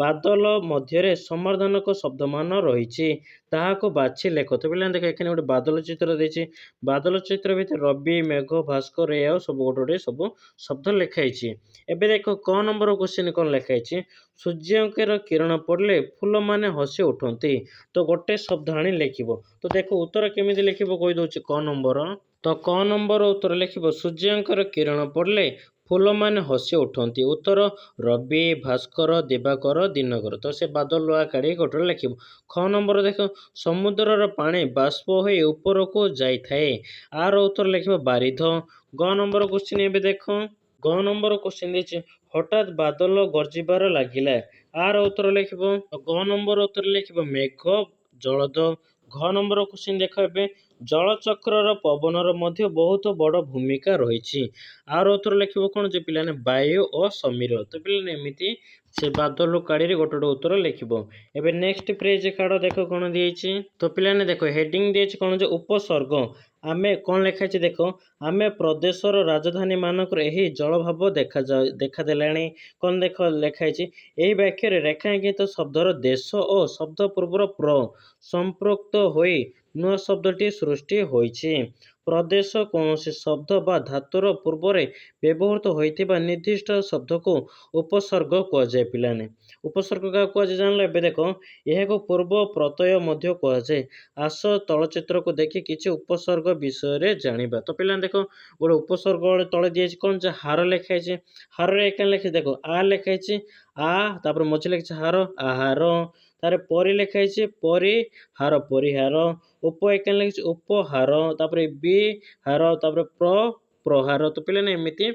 ବାଦଲ ମଧ୍ୟରେ ସମାନାର୍ଥକ ଶବ୍ଦମାନ ରହିଛି, ତାହାକୁ ବାଛି ଲେଖ। ତ ପିଲାମାନେ ଦେଖ ଏখানে ଗୋଟେ ବାଦଲ ଚିତ୍ର ଦେଇଛି। ବାଦଲ ଚିତ୍ର ଭିତରେ ରବି, ମେଘ, ଭାସ୍କର ଏ ଆଉ ସବୁ ଗୋଟେ ସବୁ ଶବ୍ଦ ଲେଖାଇଛି। ଏବେ ଦେଖ କ ନମ୍ବର କ୍ୱେଶ୍ଚିନ୍ କ'ଣ ଲେଖାଇଛି, ସୂର୍ଯ୍ୟଙ୍କର କିରଣ ପଡ଼ିଲେ ଫୁଲମାନେ ହସି ଉଠନ୍ତି। ତ ଗୋଟେ ଶବ୍ଦ ଆଣି ଲେଖିବ। ତ ଦେଖ ଉତ୍ତର କେମିତି ଲେଖିବ କହିଦେଉଛି କ ନମ୍ବର। ତ କ ନମ୍ବର ଉତ୍ତର ଲେଖିବ ସୂର୍ଯ୍ୟଙ୍କର କିରଣ ପଡ଼ିଲେ ଫୁଲମାନେ ହସି ଉଠନ୍ତି। ଉତ୍ତର ରବି, ଭାସ୍କର, ଦିବାକର, ଦିନକର। ତ ସେ ବାଦଲ ଲୁହା କାଢ଼ି ଗୋଟେ ଲେଖିବ। ଖ ନମ୍ବର ଦେଖ ସମୁଦ୍ରର ପାଣି ବାଷ୍ପ ହୋଇ ଉପରକୁ ଯାଇଥାଏ। ଆର ଉତ୍ତର ଲେଖିବ ବାରିଧ। ଗ ନମ୍ବର କ୍ୱେଶ୍ଚିନ୍ ଏବେ ଦେଖ। ଗ ନମ୍ବର କ୍ୱେଶ୍ଚିନ୍ ଦେଇଛି ହଠାତ୍ ବାଦଲ ଗର୍ଜିବାର ଲାଗିଲା। ଆର ଉତ୍ତର ଲେଖିବ। ଗ ନମ୍ବର ଉତ୍ତର ଲେଖିବ ମେଘ ଜଳଦ। ଘ ନମ୍ବର କ୍ୱେଶ୍ଚିନ୍ ଦେଖ ଏବେ ଜଳଚକ୍ରର ପବନର ମଧ୍ୟ ବହୁତ ବଡ଼ ଭୂମିକା ରହିଛି। ଆର ଉତ୍ତର ଲେଖିବ କ'ଣ ଯେ ପିଲାମାନେ ବାୟୁ ଓ ସମୀର। ତ ପିଲାମାନେ ଏମିତି ସେ ବାଦଲ କାଢ଼ିରେ ଗୋଟେ ଉତ୍ତର ଲେଖିବ। ଏବେ ନେକ୍ସଟ ପେଜ କାଢ଼ ଦେଖ କ'ଣ ଦିଆଯାଇଛି। ତ ପିଲାମାନେ ଦେଖ ହେଡିଂ ଦିଆଯାଇଛି କ'ଣ ଯେ ଉପସର୍ଗ। ଆମେ କ'ଣ ଲେଖାଇଛି ଦେଖ, ଆମେ ପ୍ରଦେଶର ରାଜଧାନୀ ମାନଙ୍କର ଏହି ଜଳଭାବ ଦେଖାଦେଲାଣି। କ'ଣ ଦେଖ ଲେଖାଇଛି, ଏହି ବାକ୍ୟରେ ରେଖାଙ୍କିତ ଶବ୍ଦର ଦେଶ ଓ ଶବ୍ଦ ପୂର୍ବର ପ୍ର ସମ୍ପୃକ୍ତ ହୋଇ ନୂଆ ଶବ୍ଦଟି ସୃଷ୍ଟି ହୋଇଛି। ପ୍ରଦେଶ କୌଣସି ଶବ୍ଦ ବା ଧାତୁର ପୂର୍ବରେ ବ୍ୟବହୃତ ହୋଇଥିବା ନିର୍ଦ୍ଦିଷ୍ଟ ଶବ୍ଦକୁ ଉପସର୍ଗ କୁହାଯାଏ। ପିଲାମାନେ ଉପସର୍ଗ କାହାକୁ କୁହାଯାଏ ଜାଣିଲ। ଏବେ ଦେଖ ଏହାକୁ ପୂର୍ବ ପ୍ରତ୍ୟୟ ମଧ୍ୟ କୁହାଯାଏ। ଆସ ତଳଚିତ୍ରକୁ ଦେଖି କିଛି ଉପସର୍ଗ ବିଷୟରେ ଜାଣିବା। ତ ପିଲାମାନେ ଦେଖ ଗୋଟେ ଉପସର୍ଗ ତଳେ ଦିଆଯାଇଛି କ'ଣ ଯେ ହାର ଲେଖାଇଛି। ହାରରେ ଏକା ଲେଖି ଦେଖ ଆ ଲେଖାଇଛି। ଆ ତାପରେ ମଝି ଲେଖିଛି ହାର ଆହାର, ତାପରେ ପରି ଲେଖା ହେଇଛି ପରିହାର ପରିହାର, ଉପ ଏକାନି ଲେଖିଛି ଉପହାର, ତାପରେ ବି ହାର, ତାପରେ ପ୍ରହାର। ତ ପିଲାମାନେ ଏମିତି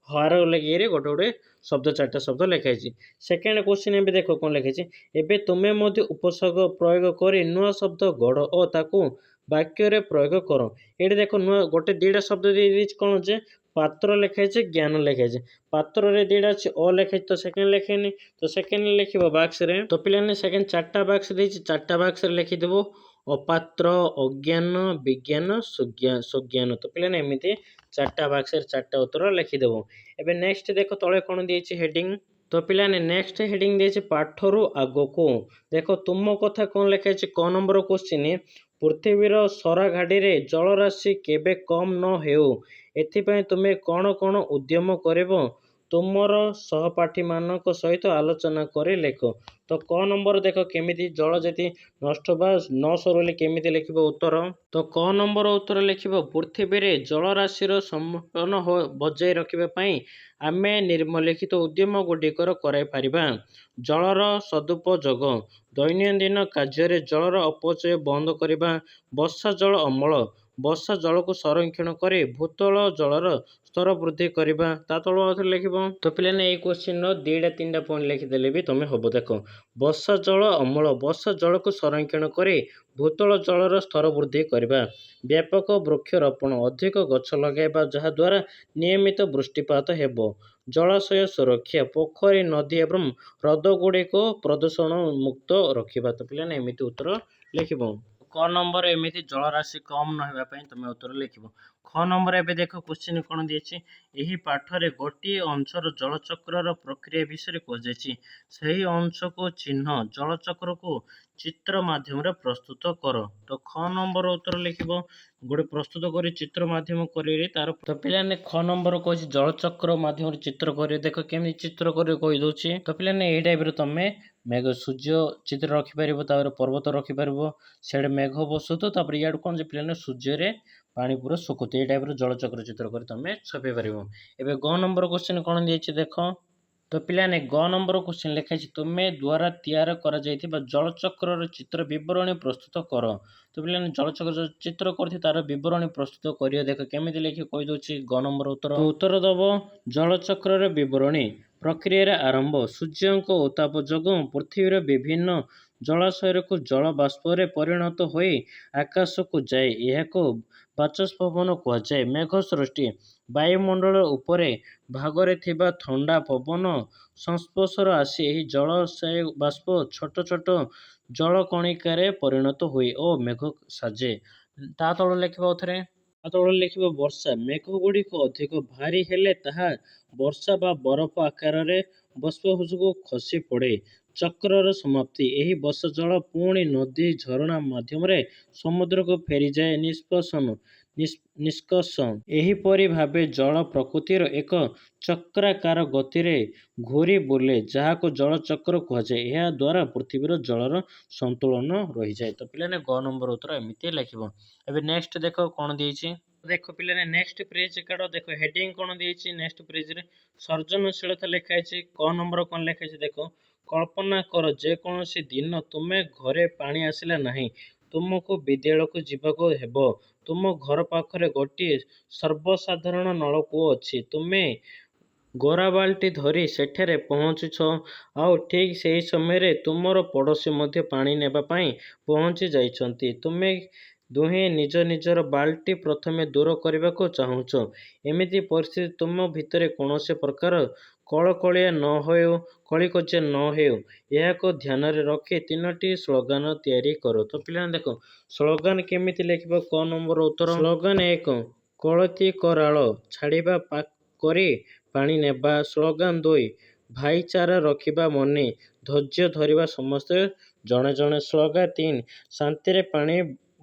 ହାର ଲେଖିକିରି ଗୋଟେ ଗୋଟେ ଶବ୍ଦ 4ଟା ଶବ୍ଦ ଲେଖା ହେଇଛି। ସେକେଣ୍ଡ କ୍ୱେଶ୍ଚିନ୍ ଏବେ ଦେଖ କ'ଣ ଲେଖିଛି। ଏବେ ତୁମେ ମଧ୍ୟ ଉପସର୍ଗ ପ୍ରୟୋଗ କରି ନୂଆ ଶବ୍ଦ ଗଢ଼ ଓ ତାକୁ ବାକ୍ୟରେ ପ୍ରୟୋଗ କର। ଏଇଠି ଦେଖ ନୂଆ ଗୋଟେ 2ଟା ଶବ୍ଦ ଦେଇଛି କ'ଣ ଯେ ପାତ୍ର ଲେଖା ହେଇଛି ଜ୍ଞାନ ଲେଖା ହେଇଛି। ପାତ୍ରରେ 2ଟା ଅଛି ଅ ଲେଖା ହେଇଛି ତ ସେକେଣ୍ଡ ଲେଖେନି, ତ ସେକେଣ୍ଡ ଲେଖିବ ବାକ୍ସରେ। ତ ପିଲାମାନେ ସେକେଣ୍ଡ 4ଟା ବାକ୍ସ ଦେଇଛି, 4ଟା ବାକ୍ସରେ ଲେଖିଦେବ ଅପାତ୍ର, ଅଜ୍ଞାନ, ବିଜ୍ଞାନ, ସୁଜ୍ଞାନ। ତ ପିଲାମାନେ ଏମିତି 4ଟା ବାକ୍ସରେ 4ଟା ଉତ୍ତର ଲେଖିଦେବ। ଏବେ ନେକ୍ସଟ ଦେଖ ତଳେ କ'ଣ ଦେଇଛି ହେଡିଂ। ତ ପିଲାମାନେ ନେକ୍ସଟ ହେଡିଂ ଦେଇଛି ପାଠରୁ ଆଗକୁ। ଦେଖ ତୁମ କଥା କ'ଣ ଲେଖା ହେଇଛି କ ନମ୍ବର କ୍ୱେଶ୍ଚିନ୍। ପୃଥିବୀର ସରାଘାଟିରେ ଜଳରାଶି କେବେ କମ୍ ନ ହେଉ ଏଥିପାଇଁ ତୁମେ କ'ଣ କ'ଣ ଉଦ୍ୟମ କରିବ ତୁମର ସହପାଠୀମାନଙ୍କ ସହିତ ଆଲୋଚନା କରି ଲେଖ। ତ କ ନମ୍ବର ଦେଖ କେମିତି ଜଳ ଯଦି ନଷ୍ଟ ବା ନ ସରିଲେ କେମିତି ଲେଖିବ ଉତ୍ତର। ତ କ ନମ୍ବର ଉତ୍ତର ଲେଖିବ ପୃଥିବୀରେ ଜଳରାଶିର ସମତୋଲନ ବଜାୟ ରଖିବା ପାଇଁ ଆମେ ନିମ୍ନଲିଖିତ ଉଦ୍ୟମ ଗୁଡ଼ିକର କରାଇପାରିବା। ଜଳର ସଦୁପଯୋଗ, ଦୈନନ୍ଦିନ କାର୍ଯ୍ୟରେ ଜଳର ଅପଚୟ ବନ୍ଦ କରିବା, ବର୍ଷା ଜଳ ଅମଳ, ବର୍ଷା ଜଳକୁ ସଂରକ୍ଷଣ କରି ଭୂତଳ ଜଳର ସ୍ତର ବୃଦ୍ଧି କରିବା। ତା ତଳ ଆଉଥରେ ଲେଖିବ। ତ ପିଲାମାନେ ଏଇ କ୍ୱେଶ୍ଚିନ୍ର 2ଟା 3ଟା ପଏଣ୍ଟ ଲେଖିଦେଲେ ବି ତମେ ହବ। ଦେଖ ବର୍ଷା ଜଳ ଅମଳ, ବର୍ଷା ଜଳକୁ ସଂରକ୍ଷଣ କରି ଭୂତଳ ଜଳର ସ୍ତର ବୃଦ୍ଧି କରିବା, ବ୍ୟାପକ ବୃକ୍ଷରୋପଣ, ଅଧିକ ଗଛ ଲଗାଇବା ଯାହାଦ୍ୱାରା ନିୟମିତ ବୃଷ୍ଟିପାତ ହେବ, ଜଳାଶୟ ସୁରକ୍ଷା, ପୋଖରୀ, ନଦୀ ଏବଂ ହ୍ରଦଗୁଡ଼ିକୁ ପ୍ରଦୂଷଣ ମୁକ୍ତ ରଖିବା। ତ ପିଲାମାନେ ଏମିତି ଉତ୍ତର ଲେଖିବ। କ ନମ୍ବର ଏମିତି ଜଳରାଶି କମ୍ ନ ହେବା ପାଇଁ ତମେ ଉତ୍ତର ଲେଖିବ। ଖ ନମ୍ବର ଏବେ ଦେଖ କ୍ୱେଶ୍ଚିନ୍ କ'ଣ ଦେଇଛି। ଏହି ପାଠରେ ଗୋଟିଏ ଅଂଶର ଜଳଚକ୍ରର ପ୍ରକ୍ରିୟା ବିଷୟରେ କୁହାଯାଇଛି। ସେହି ଅଂଶକୁ ଚିହ୍ନ, ଜଳଚକ୍ରକୁ ଚିତ୍ର ମାଧ୍ୟମରେ ପ୍ରସ୍ତୁତ କର। ତ ଖ ନମ୍ବର ଉତ୍ତର ଲେଖିବ। ଗୋଟେ ପ୍ରସ୍ତୁତ କରି ଚିତ୍ର ମାଧ୍ୟମ କରିବେ ତାର। ତ ପିଲାମାନେ ଖ ନମ୍ବର କହିଛି ଜଳଚକ୍ର ମାଧ୍ୟମରେ ଚିତ୍ର କରିବେ। ଦେଖ କେମିତି ଚିତ୍ର କରିବେ କହିଦେଉଛି। ତ ପିଲାମାନେ ଏଇ ଟାଇପ୍ର ତମେ ସୂର୍ଯ୍ୟ ଚିତ୍ର ରଖିପାରିବ, ତାପରେ ପର୍ବତ ରଖିପାରିବ, ସିଆଡ଼େ ମେଘ ବସୁଥିବ, ତାପରେ ଇଆଡ଼େ କ'ଣ ଯେ ପିଲାମାନେ ସୂର୍ଯ୍ୟରେ ପାଣି ପୁରା ଶୁଖୁଥିବ। ଏଇ ଟାଇପ୍ର ଜଳଚକ୍ର ଚିତ୍ର କରି ତମେ ଛପେଇ ପାରିବ। ଏବେ ଗ ନମ୍ବର କ୍ୱେଶ୍ଚିନ୍ କ'ଣ ଦେଇଛି ଦେଖ। ତ ପିଲାମାନେ ଗ ନମ୍ବର କ୍ୱେଶ୍ଚିନ୍ ଲେଖାଇଛି ତୁମେ ଦ୍ୱାରା ତିଆରି କରାଯାଇଥିବା ଜଳଚକ୍ରର ଚିତ୍ର ବିବରଣୀ ପ୍ରସ୍ତୁତ କର। ତ ପିଲାମାନେ ଜଳଚକ୍ର ଚିତ୍ର କରିଥିବେ ତାର ବିବରଣୀ ପ୍ରସ୍ତୁତ କରିବା। ଦେଖ କେମିତି ଲେଖି କହିଦେଉଛି ଗ ନମ୍ବର ଉତ୍ତର। ଉତ୍ତର ଦେବ ଜଳଚକ୍ରର ବିବରଣୀ। ପ୍ରକ୍ରିୟାର ଆରମ୍ଭ, ସୂର୍ଯ୍ୟଙ୍କ ଉତ୍ତାପ ଯୋଗୁଁ ପୃଥିବୀର ବିଭିନ୍ନ ଜଳାଶୟକୁ ଜଳ ବାଷ୍ପରେ ପରିଣତ ହୋଇ ଆକାଶକୁ ଯାଏ, ଏହାକୁ ବାଷ୍ପୀଭବନ କୁହାଯାଏ। ମେଘ ସୃଷ୍ଟି, ବାୟୁମଣ୍ଡଳ ଉପରେ ଭାଗରେ ଥିବା ଥଣ୍ଡା ପବନ ସଂସ୍ପର୍ଶରେ ଆସି ଏହି ଜଳବାୟୁ ବାଷ୍ପ ଛୋଟ ଛୋଟ ଜଳକଣିକାରେ ପରିଣତ ହୁଏ ଓ ମେଘ ସାଜେ। ତା ତଳେ ଲେଖିବ ଆଉଥରେ। ତା ତଳେ ଲେଖିବ ବର୍ଷା, ମେଘ ଗୁଡ଼ିକ ଅଧିକ ଭାରୀ ହେଲେ ତାହା ବର୍ଷା ବା ବରଫ ଆକାରରେ ବାଷ୍ପକୁ ଖସି ପଡ଼େ। ଚକ୍ରର ସମାପ୍ତି, ଏହି ବର୍ଷା ଜଳ ପୁଣି ନଦୀ, ଝରଣା ମାଧ୍ୟମରେ ସମୁଦ୍ରକୁ ଫେରିଯାଏ। ନିଷ୍କର୍ଷ, ଏହିପରି ଭାବେ ଜଳ ପ୍ରକୃତିର ଏକ ଚକ୍ରାକାର ଗତିରେ ଘୂରି ବୁଲେ ଯାହାକୁ ଜଳଚକ୍ର କୁହାଯାଏ। ଏହା ଦ୍ୱାରା ପୃଥିବୀର ଜଳର ସନ୍ତୁଳନ ରହିଯାଏ। ତ ପିଲାମାନେ ଗ ନମ୍ବର ଉତ୍ତର ଏମିତି ଲେଖିବ। ଏବେ ନେକ୍ସଟ ଦେଖ କ'ଣ ଦେଇଛି। ଦେଖ ପିଲାମାନେ ନେକ୍ସଟ ପେଜ କାଢ଼। ଦେଖ ହେଡିଂ କ'ଣ ଦେଇଛି ନେକ୍ସଟ ପେଜରେ ସୃଜନଶୀଳତା ଲେଖା ହେଇଛି। କ ନମ୍ବର କ'ଣ ଲେଖା ହେଇଛି ଦେଖ। କଳ୍ପନା କର ଯେକୌଣସି ଦିନ ତୁମ ଘରେ ପାଣି ଆସିଲା ନାହିଁ, ତୁମକୁ ବିଦ୍ୟାଳୟକୁ ଯିବାକୁ ହେବ। ତୁମ ଘର ପାଖରେ ଗୋଟିଏ ସର୍ବସାଧାରଣ ନଳକୂଅ ଅଛି। ତୁମେ ଗରାବାଲ୍ଟି ଧରି ସେଠାରେ ପହଞ୍ଚୁଛ, ଆଉ ଠିକ୍ ସେହି ସମୟରେ ତୁମର ପଡ଼ୋଶୀ ମଧ୍ୟ ପାଣି ନେବା ପାଇଁ ପହଞ୍ଚି ଯାଇଛନ୍ତି। ତୁମେ ଦୁହେଁ ନିଜ ନିଜର ବାଲ୍ଟି ପ୍ରଥମେ ଦୂର କରିବାକୁ ଚାହୁଁଛ। ଏମିତି ପରିସ୍ଥିତି ତୁମ ଭିତରେ କୌଣସି ପ୍ରକାର କଳକଳିଆ ନ ହେଉ, କଳିକଜିଆ ନ ହେଉ, ଏହାକୁ ଧ୍ୟାନରେ ରଖି 3ଟି ସ୍ଲୋଗାନ ତିଆରି କର। ତ ପିଲାମାନେ ଦେଖ ସ୍ଲୋଗାନ କେମିତି ଲେଖିବ କ ନମ୍ବର ଉତ୍ତର। ସ୍ଲୋଗାନ 1 କଳତି କରାଳ ଛାଡ଼ିବା କରି ପାଣି ନେବା। ସ୍ଲୋଗାନ 2 ଭାଇଚାରା ରଖିବା ମନେ ଧୈର୍ଯ୍ୟ ଧରିବା ସମସ୍ତେ ଜଣେ ଜଣେ। ସ୍ଲୋଗାନ 3 ଶାନ୍ତିରେ ପାଣି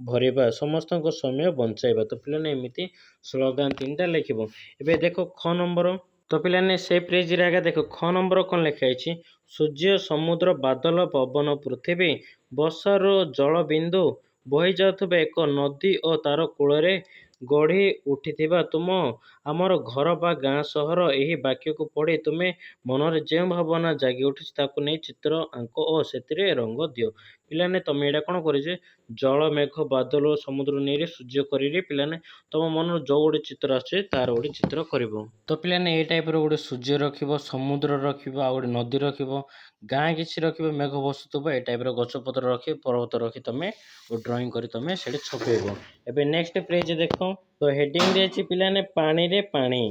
ଭରିବା ସମସ୍ତଙ୍କ ସମୟ ବଞ୍ଚାଇବା। ତ ପିଲାମାନେ ଏମିତି ସ୍ଲୋଗାନ 3ଟା ଲେଖିବ। ଏବେ ଦେଖ ଖ ନମ୍ବର। ତ ପିଲାମାନେ ସେ ପେଜରେ ଆଗା ଦେଖ ଖ ନମ୍ବର କ'ଣ ଲେଖା ହେଇଛି। ସୂର୍ଯ୍ୟ, ସମୁଦ୍ର, ବାଦଲ, ପବନ, ପୃଥିବୀ, ବର୍ଷାର ଜଳ ବିନ୍ଦୁ, ବହି ଯାଉଥିବା ଏକ ନଦୀ ଓ ତାର କୂଳରେ ଗଢ଼ି ଉଠିଥିବା ଆମର ଘର ବା ଗାଁ ସହର ଏହି ବାକ୍ୟକୁ ପଢ଼ି ତୁମେ ମନରେ ଯେଉଁ ଭାବନା ଜାଗି ଉଠିଛି ତାକୁ ନେଇ ଚିତ୍ର ଆଙ୍କ ଓ ସେଥିରେ ରଙ୍ଗ ଦିଅ। ପିଲାମାନେ ତମେ ଏଇଟା କ'ଣ କରିଛ, ଜଳ, ମେଘ, ବାଦଲ, ସମୁଦ୍ର ନେଇ ସୂର୍ଯ୍ୟ କରିକି ପିଲାମାନେ ତମ ମନରୁ ଯେଉଁ ଗୋଟେ ଚିତ୍ର ଆସୁଛି ତାର ଗୋଟେ ଚିତ୍ର କରିବ। ତ ପିଲାମାନେ ଏଇ ଟାଇପ୍ର ଗୋଟେ ସୂର୍ଯ୍ୟ ରଖିବ, ସମୁଦ୍ର ରଖିବ, ଆଉ ଗୋଟେ ନଦୀ ରଖିବ, ଗାଁ କିଛି ରଖିବ, ମେଘ ବସୁଥିବ, ଏ ଟାଇପ୍ର ଗଛପତ୍ର ରଖି, ପର୍ବତ ରଖି ତମେ ଡ୍ରଇଂ କରି ତମେ ସେଠି ଛପେଇବ। ଏବେ ନେକ୍ସଟ ପେଜ ଦେଖ। ତ ହେଡ଼ିଂ ଦେଇଛି ପିଲାମାନେ ପାଣିରେ ପାଣି।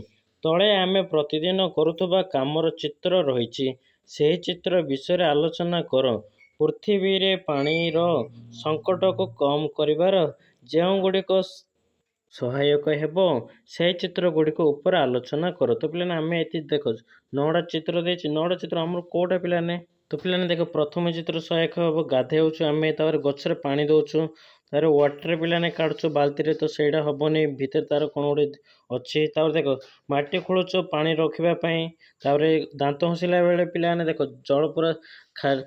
ତଳେ ଆମେ ପ୍ରତିଦିନ କରୁଥିବା କାମର ଚିତ୍ର ରହିଛି। ସେହି ଚିତ୍ର ବିଷୟରେ ଆଲୋଚନା କର। ପୃଥିବୀରେ ପାଣିର ସଙ୍କଟକୁ କମ୍ କରିବାର ଯେଉଁ ଗୁଡ଼ିକ ସହାୟକ ହେବ ସେହି ଚିତ୍ର ଗୁଡ଼ିକ ଉପରେ ଆଲୋଚନା କର। ତ ପିଲାମାନେ ଆମେ ଏଠି ଦେଖ 9ଟା ଚିତ୍ର ଦେଇଛି। 9ଟା ଚିତ୍ର ଆମର କେଉଁଟା ପିଲାମାନେ? ତ ପିଲାମାନେ ଦେଖ, ପ୍ରଥମ ଚିତ୍ର ସହାୟକ ହେବ, ଗାଧେଉଛୁ ଆମେ, ତାପରେ ଗଛରେ ପାଣି ଦେଉଛୁ, ତାପରେ ୱାଟର ପିଲାମାନେ କାଢୁଛୁ ବାଲ୍ଟିରେ, ତ ସେଇଟା ହେବନି, ଭିତରେ ତାର କ'ଣ ଗୋଟେ ଅଛି। ତାପରେ ଦେଖ ମାଟି ଖୋଳୁଛ ପାଣି ରଖିବା ପାଇଁ, ତାପରେ ଦାନ୍ତ ଘଷିଲା ବେଳେ ପିଲାମାନେ ଦେଖ ଜଳ ପୁରା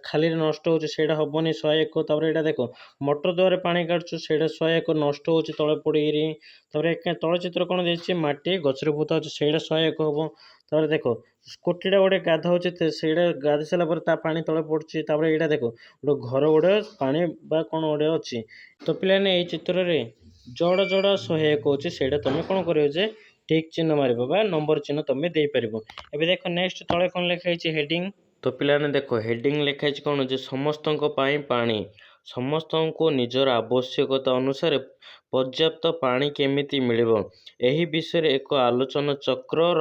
ଖାଲିରେ ନଷ୍ଟ ହେଉଛି, ସେଇଟା ହେବନି ସହାୟକ। ତାପରେ ଏଇଟା ଦେଖ ମଟର ଦ୍ୱାରା ପାଣି କାଢୁଛୁ, ସେଇଟା ସହାୟକ, ନଷ୍ଟ ହେଉଛି ତଳେ ପଡ଼ିକିରି। ତାପରେ ତଳ ଚିତ୍ର କ'ଣ ଦେଇଛି, ମାଟି ଗଛରେ ପୋତା ହେଉଛି, ସେଇଟା ସହାୟକ ହେବ। ତାପରେ ଦେଖ ସ୍କୁଟିଟା ଗୋଟେ ଗାଧୋଉଛି, ସେଇଟା ଗାଧୋଇ ସାରିଲା ପରେ ତା ପାଣି ତଳେ ପଡ଼ୁଛି। ତାପରେ ଏଇଟା ଦେଖ ଗୋଟେ ଘର ଗୋଟେ ପାଣି ବା କ'ଣ ଗୋଟେ ଅଛି। ତ ପିଲାମାନେ ଏଇ ଚିତ୍ରରେ ଯୋଉଟା ଯୋଉଟା ସହାୟକ ହେଉଛି ସେଇଟା ତମେ କ'ଣ କରିବ ଯେ ଠିକ୍ ଚିହ୍ନ ମାରିବ ବା ନମ୍ବର ଚିହ୍ନ ତମେ ଦେଇପାରିବ। ଏବେ ଦେଖ ନେକ୍ସଟ ତଳେ କ'ଣ ଲେଖା ହେଇଛି ହେଡ଼ିଂ। ତ ପିଲାମାନେ ଦେଖ ହେଡ଼ିଂ ଲେଖା ହେଇଛି କ'ଣ, ଯେ ସମସ୍ତଙ୍କ ପାଇଁ ପାଣି। ସମସ୍ତଙ୍କୁ ନିଜର ଆବଶ୍ୟକତା ଅନୁସାରେ ପର୍ଯ୍ୟାପ୍ତ ପାଣି କେମିତି ମିଳିବ, ଏହି ବିଷୟରେ ଏକ ଆଲୋଚନା ଚକ୍ରର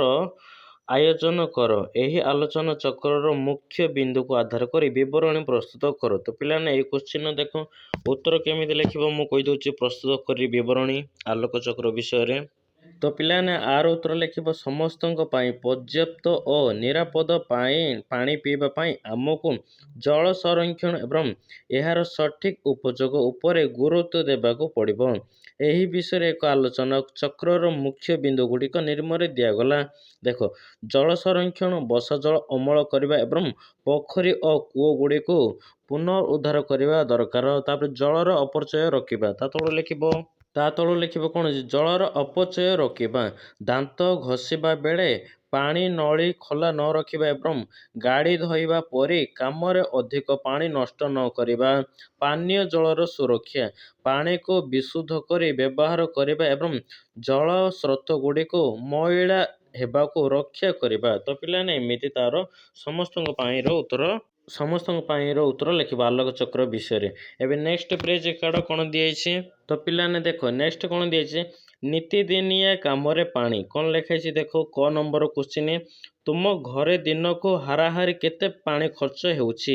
ଆୟୋଜନ କର। ଏହି ଆଲୋଚନା ଚକ୍ରର ମୁଖ୍ୟ ବିନ୍ଦୁକୁ ଆଧାର କରି ବିବରଣୀ ପ୍ରସ୍ତୁତ କର। ତ ପିଲାମାନେ ଏଇ କ୍ୱେଶ୍ଚିନ୍ ଦେଖ ଉତ୍ତର କେମିତି ଲେଖିବ ମୁଁ କହିଦେଉଛି। ପ୍ରସ୍ତୁତ କରି ବିବରଣୀ ଆଲୋକ ଚକ୍ର ବିଷୟରେ। ତ ପିଲାମାନେ ଆର ଉତ୍ତର ଲେଖିବ ସମସ୍ତଙ୍କ ପାଇଁ ପର୍ଯ୍ୟାପ୍ତ ଓ ନିରାପଦ ପାଣି ପିଇବା ପାଇଁ ଆମକୁ ଜଳ ସଂରକ୍ଷଣ ଏବଂ ଏହାର ସଠିକ୍ ଉପଯୋଗ ଉପରେ ଗୁରୁତ୍ୱ ଦେବାକୁ ପଡ଼ିବ। ଏହି ବିଷୟରେ ଏକ ଆଲୋଚନା ଚକ୍ରର ମୁଖ୍ୟ ବିନ୍ଦୁ ଗୁଡ଼ିକ ନିମ୍ନରେ ଦିଆଗଲା। ଦେଖ ଜଳ ସଂରକ୍ଷଣ, ବର୍ଷା ଜଳ ଅମଳ କରିବା ଏବଂ ପୋଖରୀ ଓ କୂଅ ଗୁଡ଼ିକୁ ପୁନରୁଦ୍ଧାର କରିବା ଦରକାର। ତାପରେ ଜଳର ଅପଚୟ ରୋକିବା, ତା ତଳୁ ଲେଖିବ କ'ଣ, ଜଳର ଅପଚୟ ରୋକିବା, ଦାନ୍ତ ଘଷିବା ବେଳେ ପାଣି ନଳୀ ଖୋଲା ନ ରଖିବା ଏବଂ ଗାଡ଼ି ଧୋଇବା ପରି କାମରେ ଅଧିକ ପାଣି ନଷ୍ଟ ନ କରିବା। ପାନୀୟ ଜଳର ସୁରକ୍ଷା, ପାଣିକୁ ବିଶୁଦ୍ଧ କରି ବ୍ୟବହାର କରିବା ଏବଂ ଜଳ ସ୍ରୋତ ଗୁଡ଼ିକୁ ମଇଳା ହେବାକୁ ରକ୍ଷା କରିବା। ତ ପିଲାମାନେ ଏମିତି ତାର ସମସ୍ତଙ୍କ ପାଇଁର ଉତ୍ତର ଲେଖିବ ଆଲୋକ ଚକ୍ର ବିଷୟରେ। ଏବେ ନେକ୍ସଟ ପେଜ କାର୍ଡ କ'ଣ ଦିଆଯାଇଛି। ତ ପିଲାମାନେ ଦେଖ ନେକ୍ସଟ କ'ଣ ଦିଆଯାଇଛି, ନୀତିଦିନିଆ କାମରେ ପାଣି। କ'ଣ ଲେଖା ହେଇଛି ଦେଖ, କ ନମ୍ବର କ୍ୱେଶ୍ଚିନ୍, ତୁମ ଘରେ ଦିନକୁ ହାରାହାରି କେତେ ପାଣି ଖର୍ଚ୍ଚ ହେଉଛି,